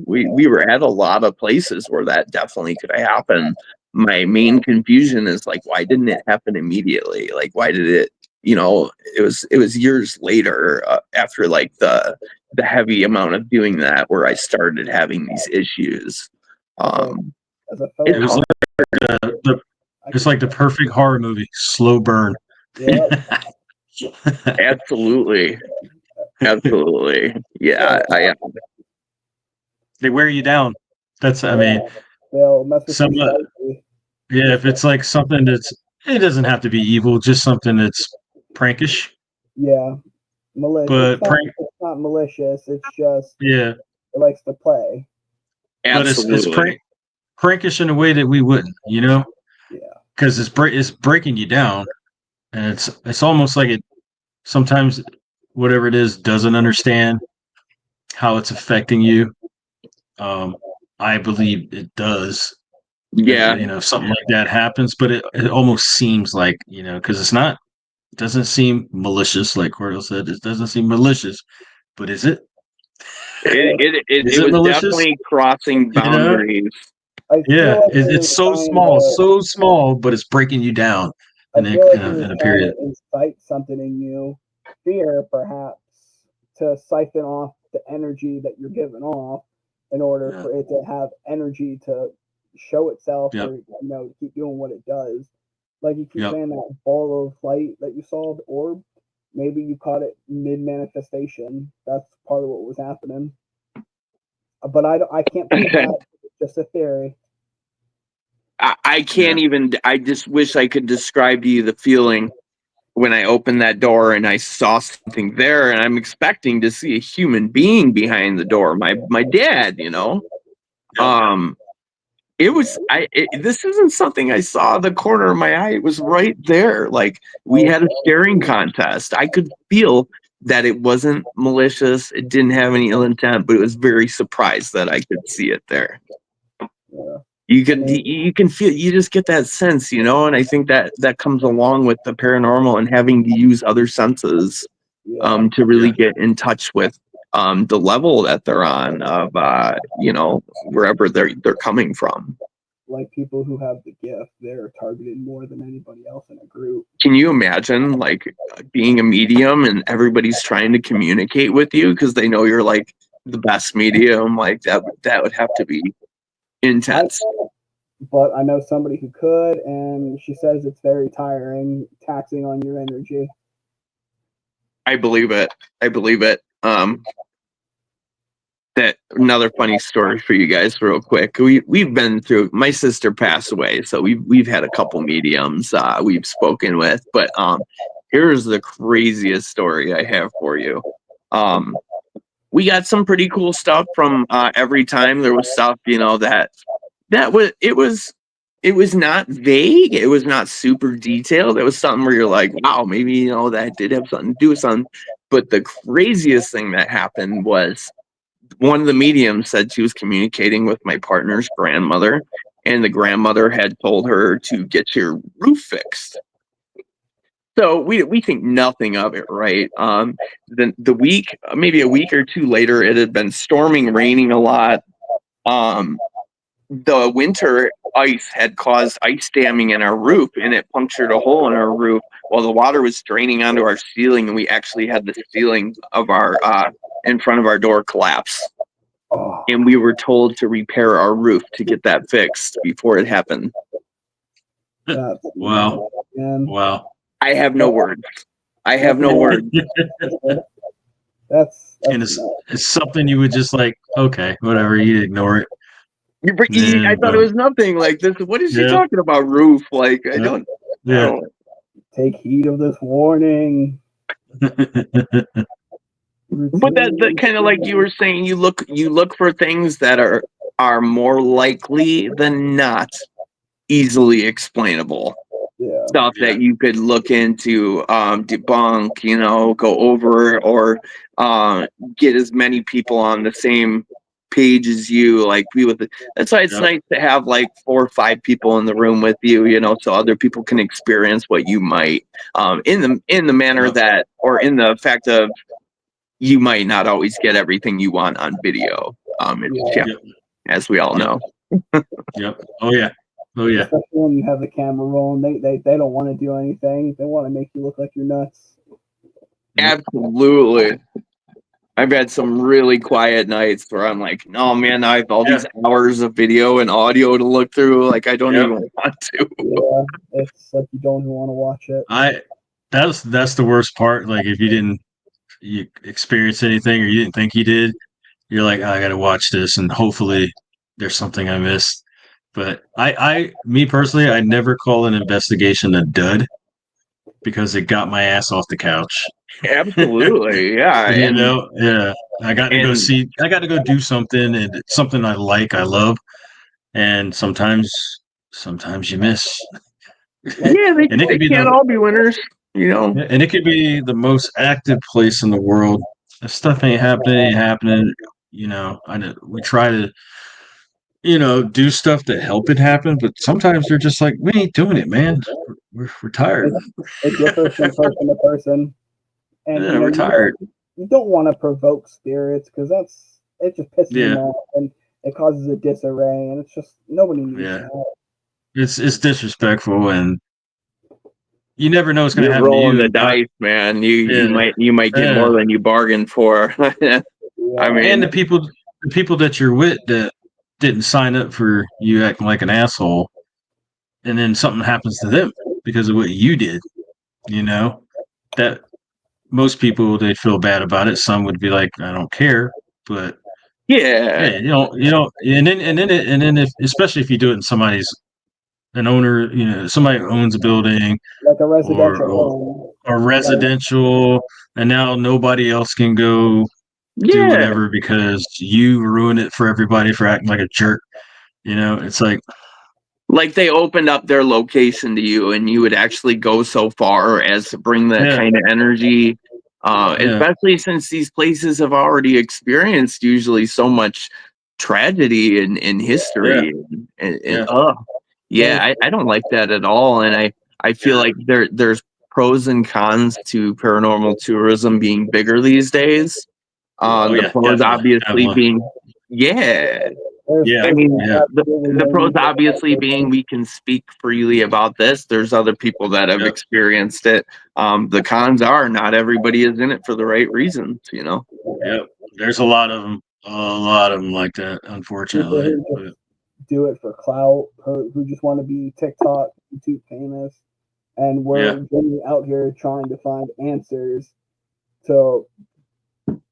we were at a lot of places where that definitely could happen. My main confusion is like, why didn't it happen immediately? Like, why did it? It was years later, after like the heavy amount of doing that where I started having these issues. so Um, as a it's it fellow was hard. cop, the I it's can. like the perfect horror movie, slow burn. Yeah, Absolutely, absolutely. Yeah, yeah, They wear you down. I yeah. mean, They'll mess with some your psyche. yeah. If it's like something it doesn't have to be evil, just something that's prankish. Yeah, But prank, It's not malicious. It's just yeah. it likes to play. But it's absolutely. prankish in a way that we wouldn't, Yeah, because it's breaking you down, and it's almost like it sometimes whatever it is doesn't understand how it's affecting you. Um, I believe it does. Yeah, If something like that happens, but it almost seems like because it doesn't seem malicious, like Cordell said. It doesn't seem malicious, but is it? it yeah. it it, Is it it was malicious? definitely crossing You know? boundaries. I feel Yeah, like he it's was trying so small, but it's breaking you down I in a feel like in he a, was in a trying period. to incite something in you, fear perhaps, to siphon off the energy that you're giving off in order Yeah. for it to have energy to show itself Yep. or keep doing what it does. Like you keep Yep. saying that ball of light that you saw, the orb, maybe you caught it mid manifestation. That's part of what was happening. But I can't prove that. It's just a theory. I Yeah. can't even. I just wish I could describe to you the feeling when I opened that door and I saw something there, and I'm expecting to see a human being behind the door. My dad. Yep. Um, it was this isn't something I saw the corner of my eye. It was right there. Like we had a staring contest. I could feel that it wasn't malicious. It didn't have any ill intent, but it was very surprised that I could see it there. Yeah. You I can mean, you can feel, you just get that sense, and I think that comes along with the paranormal and having to use other senses yeah. to really Yeah. get in touch with the level that they're on of wherever they're coming from. like people who have the gift, they're targeted more than anybody else in a group. Can you imagine like being a medium and everybody's trying to communicate with you because they know you're like the best medium? Like that would have to be intense. But I know somebody who could, and she says it's very tiring, taxing on your energy. I believe it. That another funny story for you guys real quick. We've been through, my sister passed away, so we've had a couple mediums we've spoken with, but here's the craziest story I have for you. We got some pretty cool stuff from every time. There was stuff, it was not vague, it was not super detailed. It was something where you're like, wow, maybe that did have something to do with something. But the craziest thing that happened was one of the mediums said she was communicating with my partner's grandmother, and the grandmother had told her to get your roof fixed. So we think nothing of it, right? The week, maybe a week or two later, it had been storming, raining a lot. The winter ice had caused ice damming in our roof, and it punctured a hole in our roof while the water was draining onto our ceiling, and we actually had the ceiling of our in front of our door collapse. Oh, And we were told to repair our roof to get that fixed before it happened. that's Wow. man. Wow. I have no words. I have no words. That's And it's something you would just like, okay, whatever, you ignore it. I thought it was nothing like this. What is she talking about? Roof? Like I don't. Take heed of this warning. But that kind of like you were saying, you look for things that are more likely than not easily explainable. Yeah. Stuff that you could look into, debunk, go over, or get as many people on the same page as you. Like that's why it's nice to have like 4 or 5 people in the room with you, so other people can experience what you might, in the manner that, or in the fact of, you might not always get everything you want on video. As we all know. Yep. Oh yeah. Especially when you have the camera rolling, they don't want to do anything. They want to make you look like you're nuts. Absolutely. I've had some really quiet nights where I'm like, no man, I have all these hours of video and audio to look through. Like I don't even want to. Yeah, it's like you don't even want to watch it. That's the worst part. Like if you experience anything or you didn't think you did, you're like, I got to watch this, and hopefully there's something I missed. But me personally, I never call an investigation a dud because it got my ass off the couch. Absolutely, yeah. I got to go do something, and it's something I love, and sometimes you miss. Yeah, they can't all be winners, And it could be the most active place in the world. If stuff ain't happening. We try to, do stuff to help it happen, but sometimes they're just like, we ain't doing it, man. We're tired. It differs from person to person. And we're tired. You don't want to provoke spirits because it just pisses them off, and it causes a disarray, and it's just nobody needs that. It's disrespectful, and you never know what's going to happen. You're rolling the dice, man. You might get more than you bargained for. I mean, and the people that you're with that didn't sign up for you acting like an asshole, and then something happens to them because of what you did. That most people, they feel bad about it. Some would be like, I don't care, but yeah, and then if, especially if you do it in an owner, somebody owns a building, like a residential or residential, and now nobody else can go do whatever because you ruin it for everybody for acting like a jerk. It's like they opened up their location to you, and you would actually go so far as to bring that kind of energy, especially since these places have already experienced usually so much tragedy in history. I don't like that at all, and I feel like there's pros and cons to paranormal tourism being bigger these days. The pros obviously being I mean, the pros obviously being we can speak freely about this. There's other people that have experienced it. The cons are not everybody is in it for the right reasons, you know. Yep. There's a lot of them like that, unfortunately. People who just do it for clout, who just want to be TikTok, YouTube famous, and we're really out here trying to find answers to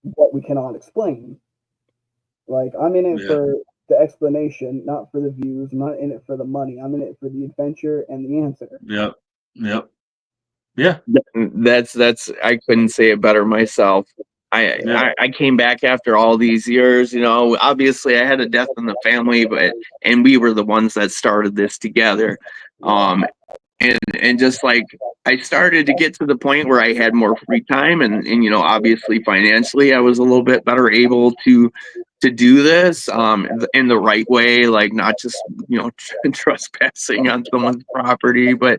what we cannot explain. Like, I'm in it for the explanation, not for the views. I'm not in it for the money. I'm in it for the adventure and the answer. Yep. Yeah. That's I couldn't say it better myself. I came back after all these years, you know. Obviously I had a death in the family, and we were the ones that started this together. And just like I started to get to the point where I had more free time, and you know, obviously financially I was a little bit better able to do this in the right way, like not just, you know, trespassing on someone's property, but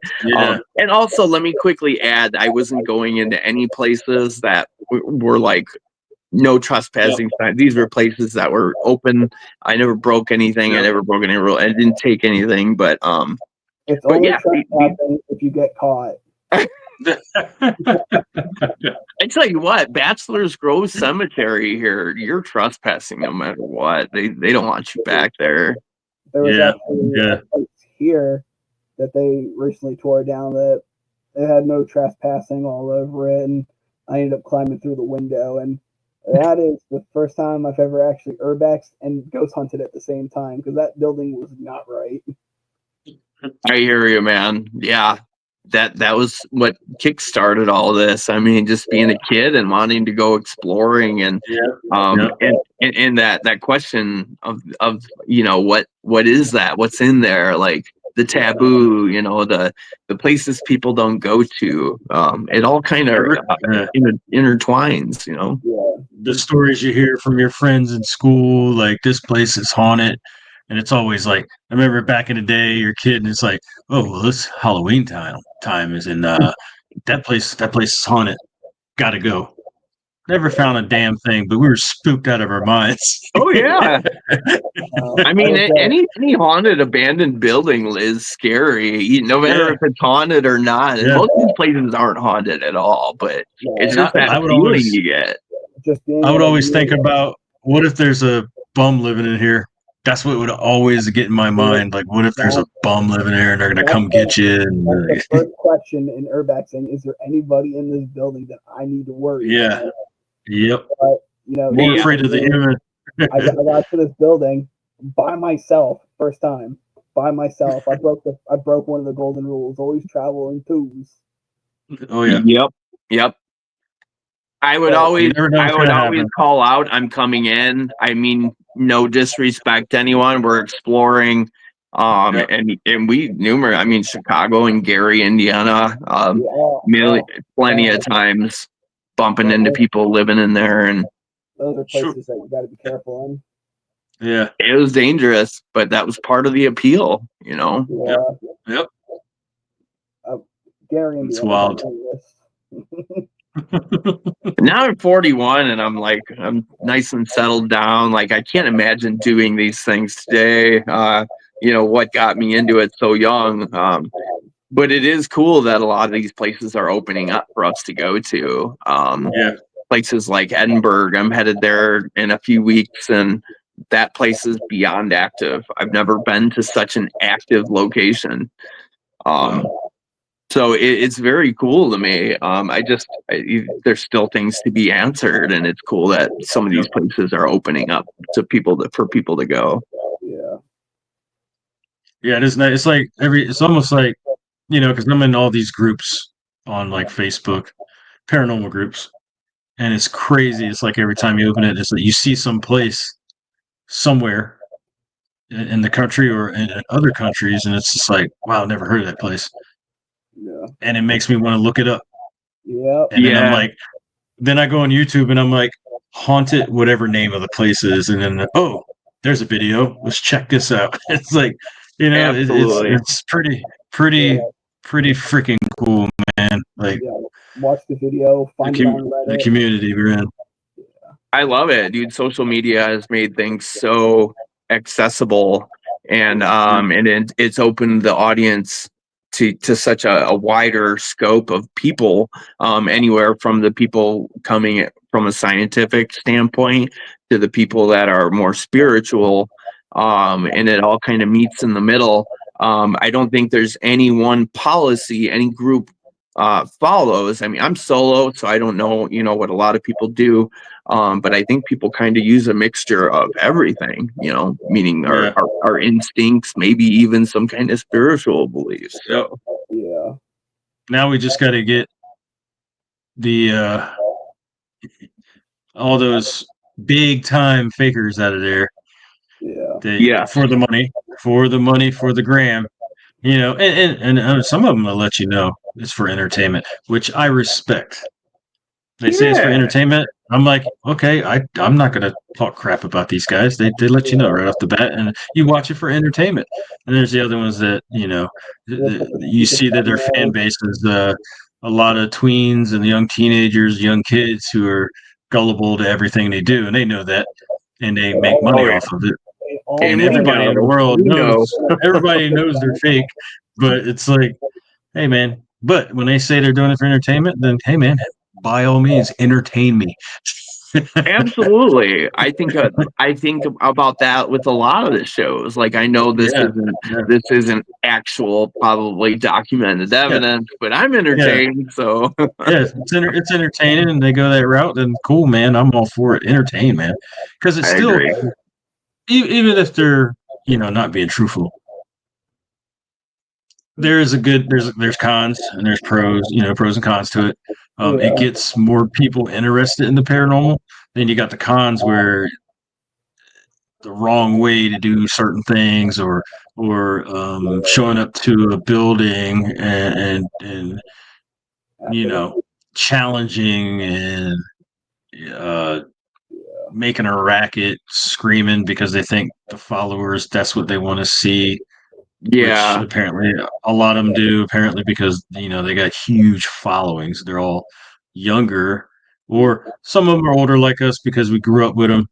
and also let me quickly add, I wasn't going into any places that were like no trespassing signs. These were places that were open. I never broke anything. I never broke any rule. I didn't take anything, but it's only trespassing if you get caught. I tell you what, Bachelor's Grove Cemetery here, you're trespassing no matter what. They don't want you back there. There was actually a place here that they recently tore down that it had no trespassing all over it, and I ended up climbing through the window, and that is the first time I've ever actually urbexed and ghost hunted at the same time, because that building was not right. I hear you, man. Yeah. That was what kickstarted all this. I mean, just being a kid and wanting to go exploring, and and that question of you know, what is that? What's in there? Like the taboo, you know, the places people don't go to. It all kind of intertwines, you know. The stories you hear from your friends in school, like this place is haunted. And it's always like, I remember back in the day, you're a kid, and it's like, oh, well, this Halloween time is in that place is haunted. Gotta go. Never found a damn thing, but we were spooked out of our minds. Oh yeah. I mean, any haunted abandoned building is scary, no matter if it's haunted or not. And most of these places aren't haunted at all, but it's just that feeling you get. I would always think about, what if there's a bum living in here? That's what would always get in my mind. Like, what if there's a bum living here and they're gonna come get you? And the first question in urbexing: is there anybody in this building that I need to worry about? Yep. But, you know, more afraid of the human. I got to this building by myself, first time by myself. I broke one of the golden rules: always travel in twos. Oh yeah. Yep. I would always call out, I'm coming in. I mean, no disrespect to anyone. We're exploring. And we numerous, I mean, Chicago and Gary, Indiana, plenty of times bumping into people living in there, and those are places that you got to be careful in. Yeah. It was dangerous, but that was part of the appeal, you know. Yep. Gary, Indiana. It's wild. Now I'm 41 and I'm nice and settled down. Like, I can't imagine doing these things today. You know, what got me into it so young. But it is cool that a lot of these places are opening up for us to go to. Places like Edinburgh, I'm headed there in a few weeks, and that place is beyond active. I've never been to such an active location. So it's very cool to me. There's still things to be answered, and it's cool that some of these places are opening up to for people to go. Yeah, it is nice. It's like it's almost like, you know, because I'm in all these groups on like Facebook, paranormal groups, and it's crazy. It's like every time you open it, it's like you see some place somewhere in the country or in other countries, and it's just like, wow, I've never heard of that place. And it makes me want to look it up. And then I'm like, then I go on YouTube and I'm like, haunted, whatever name of the place is, and then there's a video. Let's check this out. It's like, you know, it's pretty freaking cool, man. Like, watch the video, find it on Reddit. The community we're in. I love it, dude. Social media has made things so accessible, and it's opened the audience to such a wider scope of people, anywhere from the people coming from a scientific standpoint to the people that are more spiritual, and it all kind of meets in the middle. I don't think there's any one policy any group follows. I mean, I'm solo, so I don't know, what a lot of people do. But I think people kind of use a mixture of everything, meaning our instincts, maybe even some kind of spiritual beliefs. So Yeah. Now we just got to get the all those big time fakers out of there. Yeah. For the money, for the gram, and some of them will let you know it's for entertainment, which I respect. They say it's for entertainment. I'm like, okay, I'm not gonna talk crap about these guys. They let you know right off the bat, and you watch it for entertainment. And there's the other ones that you see that their fan base is a lot of tweens and young teenagers, young kids who are gullible to everything they do, and they know that, and they make money off of it. And everybody in the world knows. Everybody knows they're fake, but it's like, hey man. But when they say they're doing it for entertainment, then hey man, by all means, entertain me. absolutely. I think about that with a lot of the shows. Like, I know this isn't actual, probably documented evidence, but I'm entertained. So it's entertaining, and they go that route. Then cool, man. I'm all for it. Entertain, man, because it's still, even if they're not being truthful, there's cons and there's pros, pros and cons to it. It gets more people interested in the paranormal. Then you got the cons where the wrong way to do certain things, or showing up to a building and challenging and making a racket, screaming because they think the followers, that's what they want to see. Yeah. Which apparently a lot of them do, apparently, because they got huge followings. They're all younger, or some of them are older like us because we grew up with them,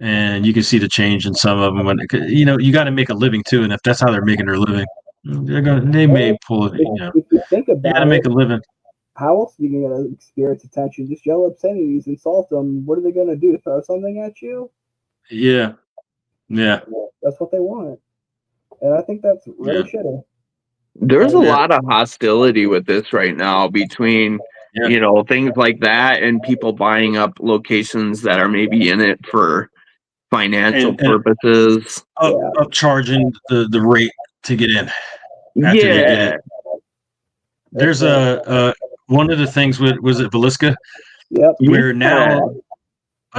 and you can see the change in some of them. When you got to make a living too, and if that's how they're making their living, they may pull it. If you think about you got to make a living. How else are you going to experience attention? Just yell obscenities, insult them. What are they going to do? Throw something at you? Yeah. That's what they want. And I think that's really shitty. There's a lot of hostility with this right now between, things like that and people buying up locations that are maybe in it for financial purposes. Charging the rate to get in after they get it. There's one of the things was it Velisca? Yep. Where now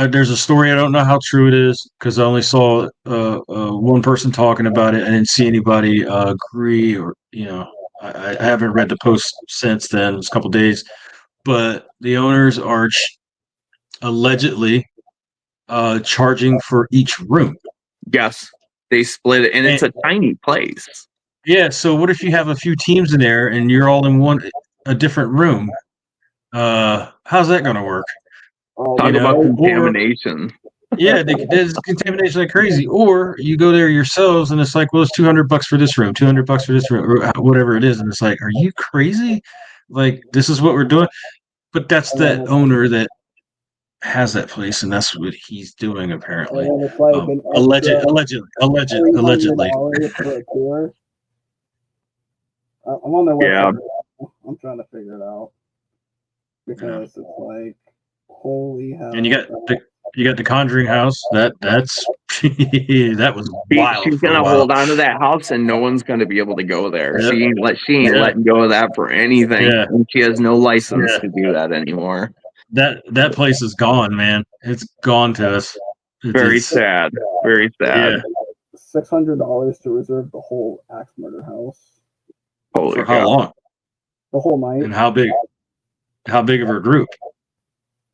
there's a story. I don't know how true it is because I only saw one person talking about it. I didn't see anybody agree, or I haven't read the post since then. It was a couple days, but the owners are allegedly charging for each room. Yes, they split it, and it's a tiny place. Yeah. So what if you have a few teams in there and you're all in a different room? How's that going to work? Talk about contamination. There's contamination like crazy. Or you go there yourselves, and it's like, well, it's $200 for this room, $200 for this room, or whatever it is, and it's like, are you crazy? Like, this is what we're doing. But that's the owner that has that place, and that's what he's doing apparently. And it's like allegedly. For a tour. I'm on their website. Yeah. I'm trying to figure it out because it's like, holy hell! And you got the Conjuring house. That's that was wild. She's gonna hold on to that house, and no one's gonna be able to go there. Yep. She ain't letting go of that for anything. Yeah. And she has no license to do that anymore. That place is gone, man. It's gone to us. Very sad. Very sad. Yeah. $600 to reserve the whole axe murder house. Holy for how long? The whole night. And how big? How big of a group?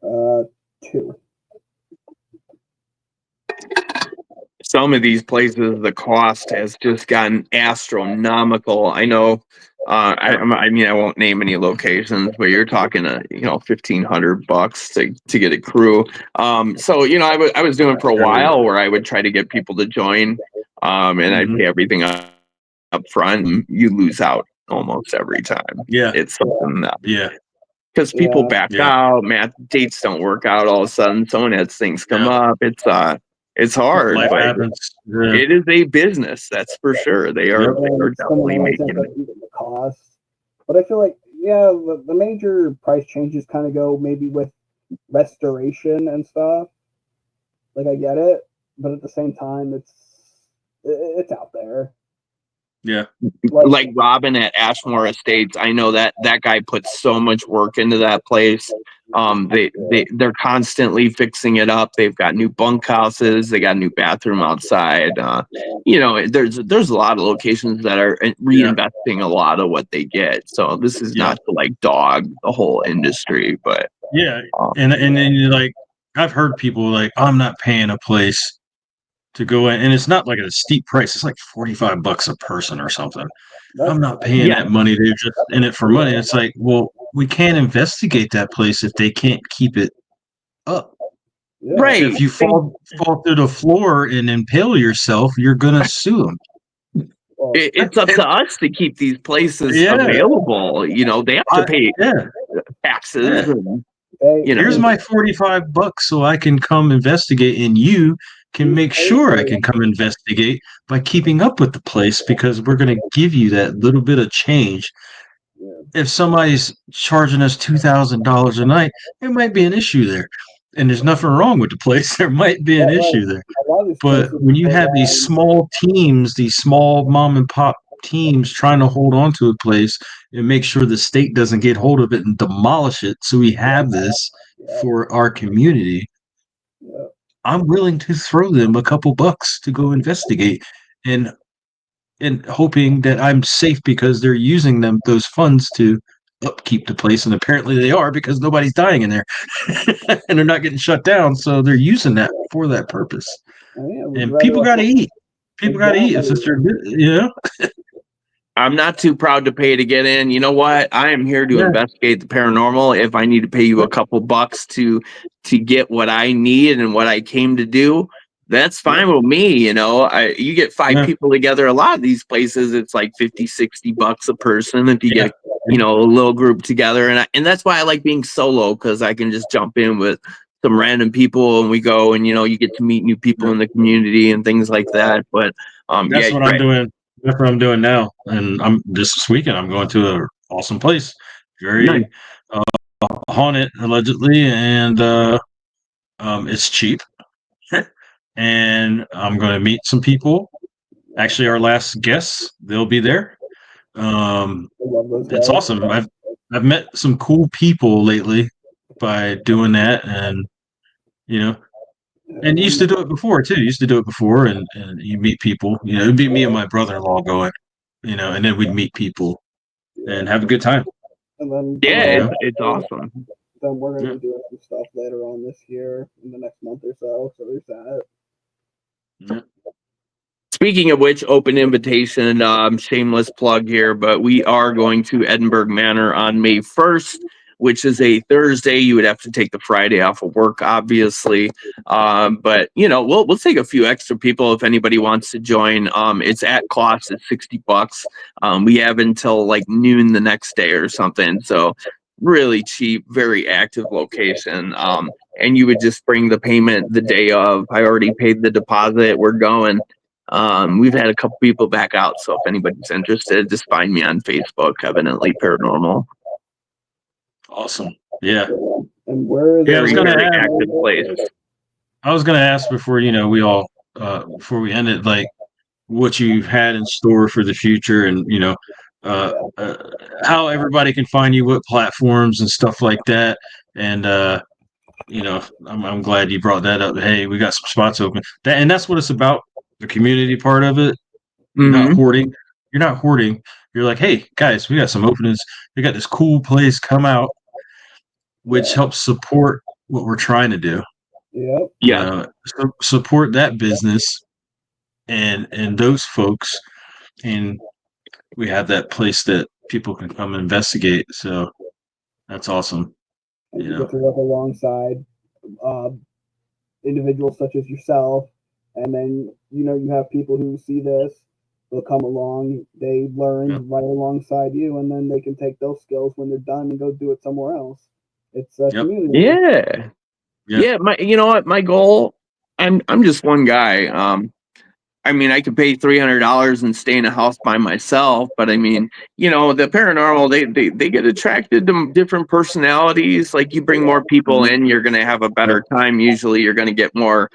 2. Some of these places, the cost has just gotten astronomical. I know I mean, I won't name any locations, but you're talking, $1,500 to get a crew. So I was doing for a while where I would try to get people to join, and I'd pay everything up front. And you lose out almost every time. Yeah. It's something that Yeah. because people back out, dates don't work out. All of a sudden, someone has things come up. It's hard, Life but happens. Yeah. it is a business, that's for sure. They are definitely making the cost. But I feel like, the major price changes kind of go maybe with restoration and stuff. Like, I get it, but at the same time, it's out there. Yeah. Like Robin at Ashmore Estates. I know that guy puts so much work into that place. They're constantly fixing it up. They've got new bunkhouses. They got a new bathroom outside. There's a lot of locations that are reinvesting a lot of what they get. So this is not to like dog the whole industry, but and then you're like, I've heard people like, I'm not paying a place to go in, and it's not like a steep price. It's like $45 a person or something. I'm not paying that money. They're just in it for money. It's like, well, we can't investigate that place if they can't keep it up. Right. If you fall through the floor and impale yourself, you're gonna sue them. It's up to us to keep these places available. They have to pay taxes. Here's my $45 so I can come investigate, and you can make sure I can come investigate by keeping up with the place, because we're going to give you that little bit of change. If somebody's charging us $2,000 a night, there might be an issue there. And there's nothing wrong with the place. There might be an issue there. But when you have these small teams, these small mom and pop teams trying to hold on to a place and make sure the state doesn't get hold of it and demolish it, so we have this for our community, I'm willing to throw them a couple bucks to go investigate, and hoping that I'm safe, because they're using those funds to upkeep the place, and apparently they are, because nobody's dying in there and they're not getting shut down, so they're using that for that purpose. And people got to eat. People got to eat. It's just I'm not too proud to pay to get in. You know what? I am here to investigate the paranormal. If I need to pay you a couple bucks to get what I need and what I came to do, that's fine with me. You get five people together. A lot of these places, it's like $50-$60 a person if you get a little group together. And that's why I like being solo, because I can just jump in with some random people and we go, and you get to meet new people in the community and things like that. But that's what I'm doing. That's what I'm doing now. And this weekend I'm going to an awesome place, very haunted allegedly, and it's cheap. And I'm going to meet some people. Actually, our last guests, they'll be there. It's awesome. I've met some cool people lately by doing that, and and used to do it before too. And you meet people. It'd be me and my brother-in-law going, and then we'd meet people and have a good time. And then it's awesome. Then we're going to be doing some stuff later on this year, in the next month or so. So there's that. Speaking of which, open invitation, shameless plug here, but we are going to Edinburgh Manor on May 1st, which is a Thursday. You would have to take the Friday off of work, obviously. But we'll take a few extra people if anybody wants to join. It's at cost at $60. We have until like noon the next day or something. So really cheap, very active location. And you would just bring the payment the day of. I already paid the deposit. We're going. We've had a couple people back out, so if anybody's interested, just find me on Facebook, Evidently Paranormal. Awesome. Yeah. And where is very active place. I was gonna ask before we all before we end it, like what you had in store for the future, and how everybody can find you, what platforms and stuff like that. And I'm glad you brought that up. Hey, we got some spots open. And that's what it's about. The community part of it. You're not hoarding. You're like, hey guys, we got some openings. We got this cool place. Come out, which helps support what we're trying to do. Support that business and those folks, and we have that place that people can come investigate. So that's awesome. And You you know. get to work alongside uh, individuals such as yourself, and then you have people who see this, they'll come along, they Yep. learn right alongside you, and then they can take those skills when they're done and go do it somewhere else. It's a Yep. community. Yeah. Yeah, you know what, my goal, I'm just one guy. I mean, I could pay $300 and stay in a house by myself, but I mean, the paranormal, they get attracted to different personalities. Like, you bring more people in, you're going to have a better time. Usually you're going to get more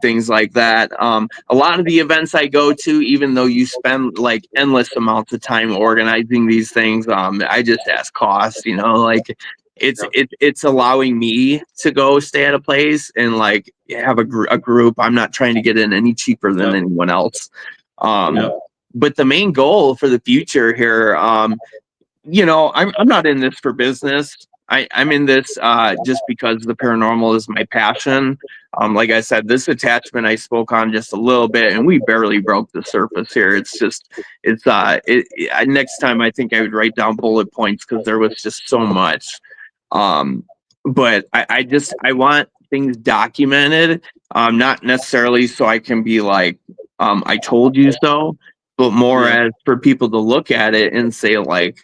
things like that. A lot of the events I go to, even though you spend like endless amounts of time organizing these things, I just ask costs, like it's allowing me to go stay at a place and like have a group. I'm not trying to get in any cheaper than anyone else. But the main goal for the future here, I'm not in this for business. I'm in this just because the paranormal is my passion. Like I said, this attachment I spoke on just a little bit, and we barely broke the surface here. Next time I think I would write down bullet points because there was just so much. But I want things documented, not necessarily so I can be like, I told you so, but more as for people to look at it and say like,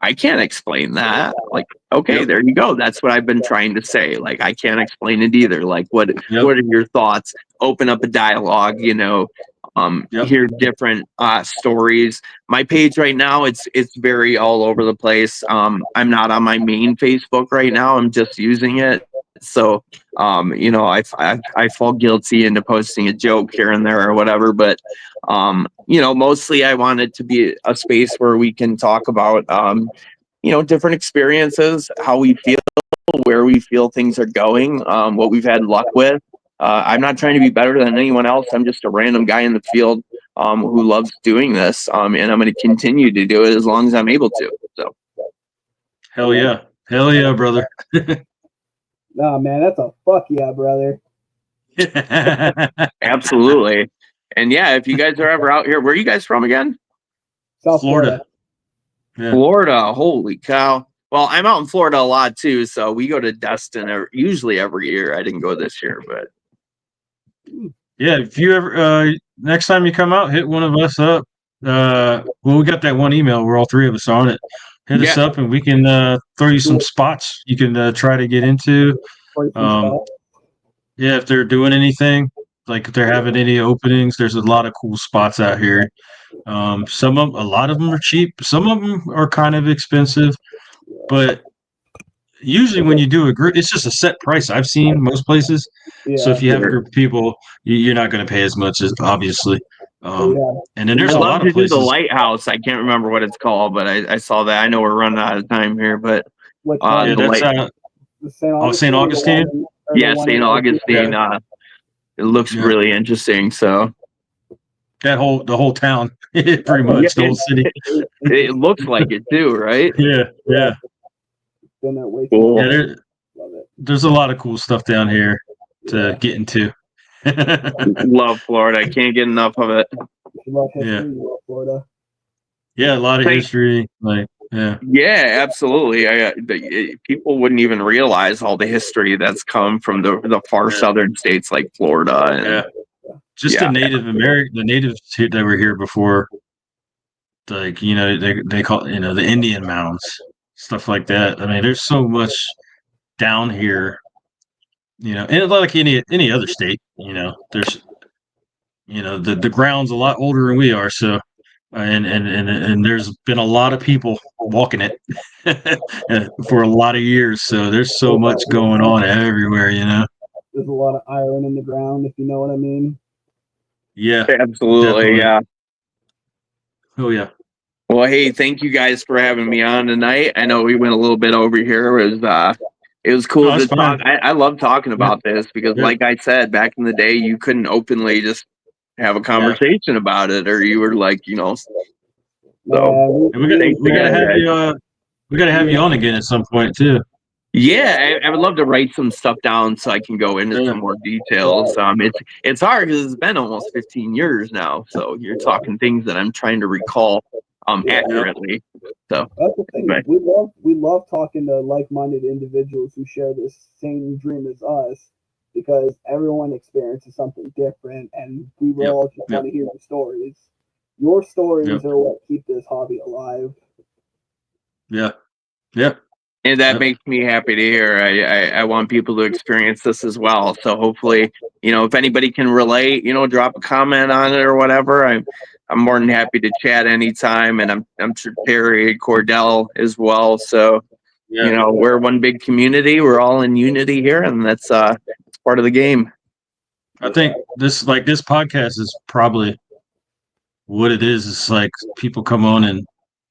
I can't explain that. Like, okay, there you go. That's what I've been trying to say. Like, I can't explain it either. Like, what are your thoughts? Open up a dialogue, hear different stories. My page right now, it's very all over the place. I'm not on my main Facebook right now. I'm just using it. So, I fall guilty into posting a joke here and there or whatever, but mostly I want it to be a space where we can talk about different experiences, how we feel, where we feel things are going, what we've had luck with. I'm not trying to be better than anyone else. I'm just a random guy in the field who loves doing this, and I'm going to continue to do it as long as I'm able to. So, hell yeah, brother. Nah, man, that's a fuck yeah, brother. Absolutely. And yeah, if you guys are ever out here, where are you guys from again? South Florida. Yeah. Florida, holy cow. Well, I'm out in Florida a lot too, so we go to Destin usually every year. I didn't go this year, but yeah, if you ever next time you come out, hit one of us up. We got that one email where all three of us are on it. Hit us up and we can throw you some spots you can try to get into. Yeah, if they're doing anything, like if they're having any openings, there's a lot of cool spots out here. A lot of them are cheap. Some of them are kind of expensive, but usually when you do a group, it's just a set price. I've seen most places. So if you have a group of people, you're not going to pay as much as obviously. And then there's I'd a love lot to of places. do the lighthouse. I can't remember what it's called, but I saw that. I know we're running out of time here, but that's St. Augustine. Yeah, St. Augustine. It looks really interesting. So the whole town, pretty much the whole city. It looks like it too, right? Yeah. Cool. Yeah, there's a lot of cool stuff down here to get into. Love Florida. I can't get enough of it. Love history, love Florida. Yeah, a lot of history. Yeah, absolutely. People wouldn't even realize all the history that's come from the far southern states like Florida. Just the the natives that were here before, like they call the Indian mounds, stuff like that. I mean, there's so much down here, and like any other state, there's the ground's a lot older than we are, so and there's been a lot of people walking it for a lot of years, so there's so much going on everywhere. There's a lot of iron in the ground, if you know what I mean. Yeah, absolutely. Definitely. Yeah. Oh yeah. Well, hey, thank you guys for having me on tonight. I know we went a little bit over here. It was cool to talk. I love talking about this because, like I said, back in the day, you couldn't openly just have a conversation about it, or you were like, So we gotta have you on again at some point too. Yeah, I would love to write some stuff down so I can go into some more details. It's hard because it's been almost 15 years now, so you're talking things that I'm trying to recall accurately. So that's the thing. but, We love talking to like-minded individuals who share the same dream as us, because everyone experiences something different, and we will Yep. all just Yep. want to hear the stories. Your stories Yep. are what keep this hobby alive. Yeah. Yeah. and that Yep. makes me happy to hear. I want people to experience this as well. So hopefully, if anybody can relate, drop a comment on it or whatever. I'm more than happy to chat anytime, and I'm sure Terry Cordell as well. So Yeah. we're one big community. We're all in unity here, and that's it's part of the game. I think this podcast is probably what it is. It's like people come on and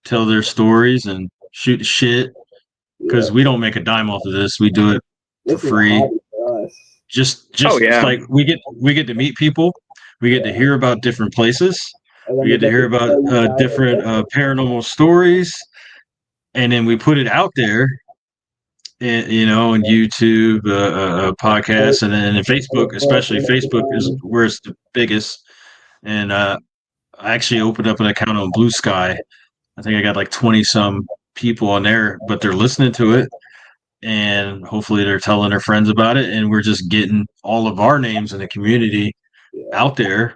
tell their stories and shoot the shit, Yeah, because we don't make a dime off of this. We do it for this is a free. hobby for us. Oh, Just yeah. like we get to meet people, we get to hear about different places, And then we get to hear about tell you guys, different paranormal stories, and then we put it out there, on YouTube, podcasts, and then in Facebook, especially Facebook is where it's the biggest. And I actually opened up an account on Blue Sky. I think I got like 20 some people on there, but they're listening to it, and hopefully they're telling their friends about it, and we're just getting all of our names in the community out there.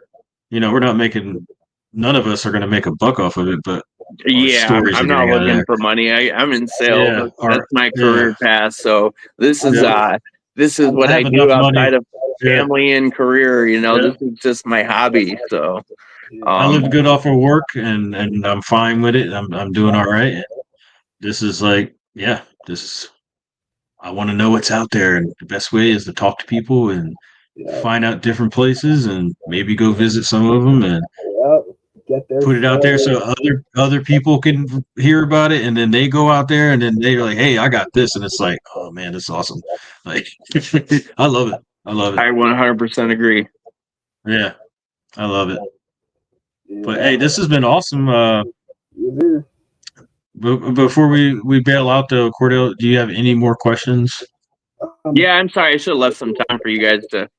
We're not making, none of us are going to make a buck off of it, but our Yeah, stories I'm are not getting out of looking there. for money. I'm in sales. Yeah, That's my yeah, career path. So this is yeah. what I I have enough do money. outside of Yeah, family and career. yeah. This is just my hobby. So I um live good off of work, and I'm fine with it. I'm doing all right. This is like, yeah, this is, I want to know what's out there, and the best way is to talk to people and yeah, find out different places, and maybe go visit some of them, and yep, get their put it out there story. so other people can hear about it, and then they go out there, and then they're like, hey, I got this, and it's like, oh man, that's awesome. Like, I love it. I love it. I 100% agree. Yeah, I love it. But Yeah, hey, this has been awesome. either. Before we bail out though, Cordell, do you have any more questions? Yeah, I'm sorry. I should have left some time for you guys to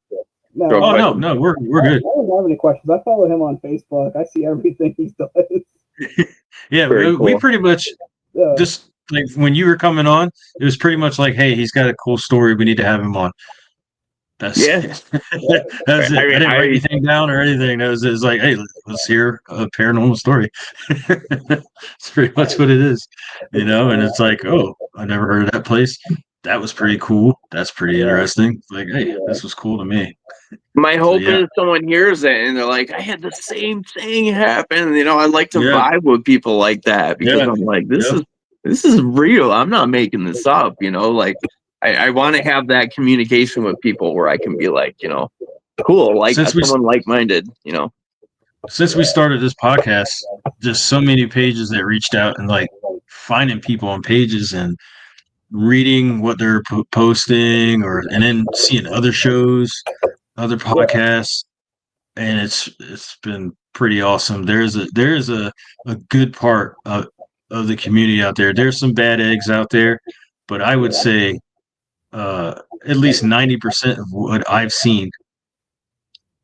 No, throw Oh no, questions. no, we're I good. don't have any questions. I follow him on Facebook. I see everything he does. Yeah, Very we cool. pretty much Yeah, just like when you were coming on, it was pretty much like, hey, he's got a cool story. We need to have him on. That's Yeah. it. That's it. I didn't write anything down or anything. It was like, hey, let's hear a paranormal story. It's pretty much what it is, And it's like, oh, I never heard of that place. That was pretty cool. That's pretty interesting. Like, hey, this was cool to me. My So hope yeah, is someone hears it and they're like, I had the same thing happen. I like to yeah, vibe with people like that because yeah, I'm like, yeah. this is real. I'm not making this up, like I want to have that communication with people where I can be like, cool, like Since we someone like-minded. since we started this podcast, just so many pages that reached out, and like finding people on pages and reading what they're posting, and then seeing other shows, other podcasts, and it's been pretty awesome. There's a good part of the community out there. There's some bad eggs out there, but I would say at least 90% of what I've seen.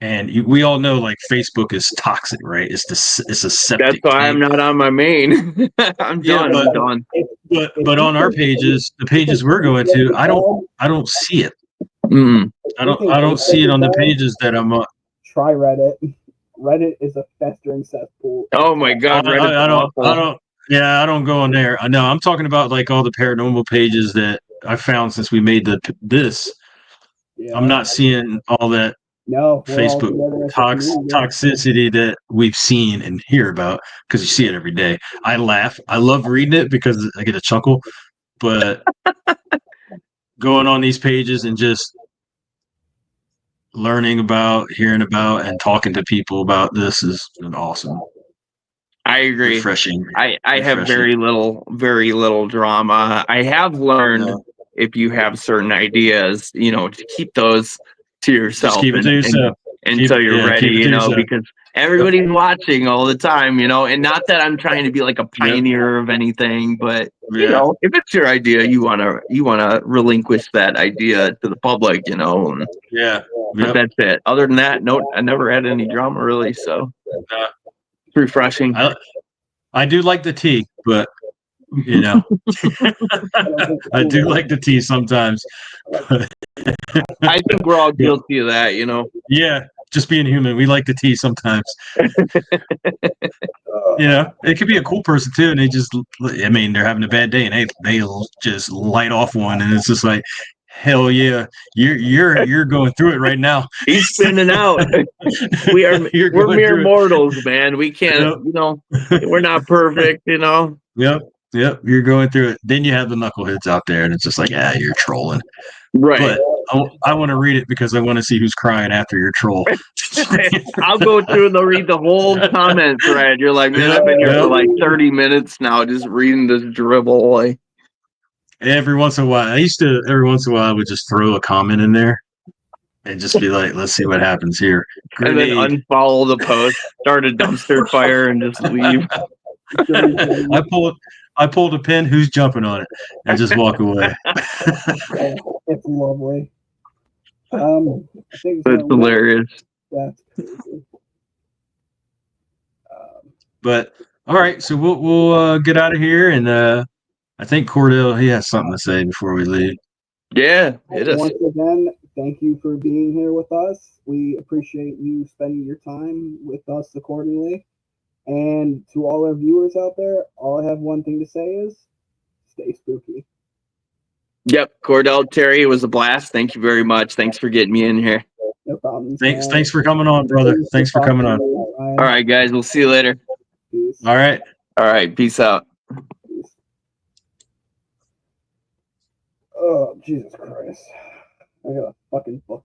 And we all know, like, Facebook is toxic, right? It's a That's septic why I'm tank. not on my main. I'm Yeah, done. I'm done. but on our pages, the pages we're going to, I don't see it. Mm. I don't see it on the pages that I'm on. try Reddit. Reddit is a festering cesspool. Oh my God, Reddit's awful. I don't. Yeah, I don't go on there. I know. I'm talking about like all the paranormal pages that I found since we made this. Yeah. I'm not seeing all that No, we're all Facebook together as a community. toxicity that we've seen and hear about, because you see it every day. I laugh. I love reading it because I get a chuckle, but going on these pages and just learning about, hearing about, and talking to people about this has been awesome. I agree. Refreshing. I have very little drama. I have learned if you have certain ideas, to keep those to yourself. Just keep it to yourself. Until you're ready, because everybody's watching all the time, and not that I'm trying to be like a pioneer of anything, but if it's your idea, you wanna relinquish that idea to the public, and but that's it. Other than that, no, I never had any drama really, so it's refreshing. I do like the tea, but You know, I do like the tea sometimes. I think we're all guilty of that, you know. Yeah, just being human, we like the tea sometimes. You know, it could be a cool person too, and I mean, they're having a bad day, and they'll just light off one, and it's just like, hell yeah, you're going through it right now. He's spinning out. We're mere mortals, man. We can't, Yep. you know, we're not perfect, you know. Yep, you're going through it. Then you have the knuckleheads out there, and it's just like, you're trolling. Right. But I want to read it because I want to see who's crying after your troll. I'll go through and they'll read the whole comment thread. You're like, man, I've been here for like 30 minutes now just reading this dribble. Like, every once in a while, I would just throw a comment in there and just be like, let's see what happens here. Grenade. And then unfollow the post, start a dumpster fire, and just leave. I pulled a pin, who's jumping on it, and just walk away. It's lovely. I think it's hilarious. That's crazy. But all right, so we'll get out of here, and I think Cordell, he has something to say before we leave. Yeah, it is. Once again, thank you for being here with us. We appreciate you spending your time with us accordingly. And to all our viewers out there, all I have one thing to say is stay spooky. Yep, Cordell, Terry, it was a blast. Thank you very much. Thanks for getting me in here. No problem. Thanks for coming on, brother. Thanks for coming on. All right, guys, we'll see you later. Peace. All right, peace out. Peace. Oh, Jesus Christ. I got a fucking book.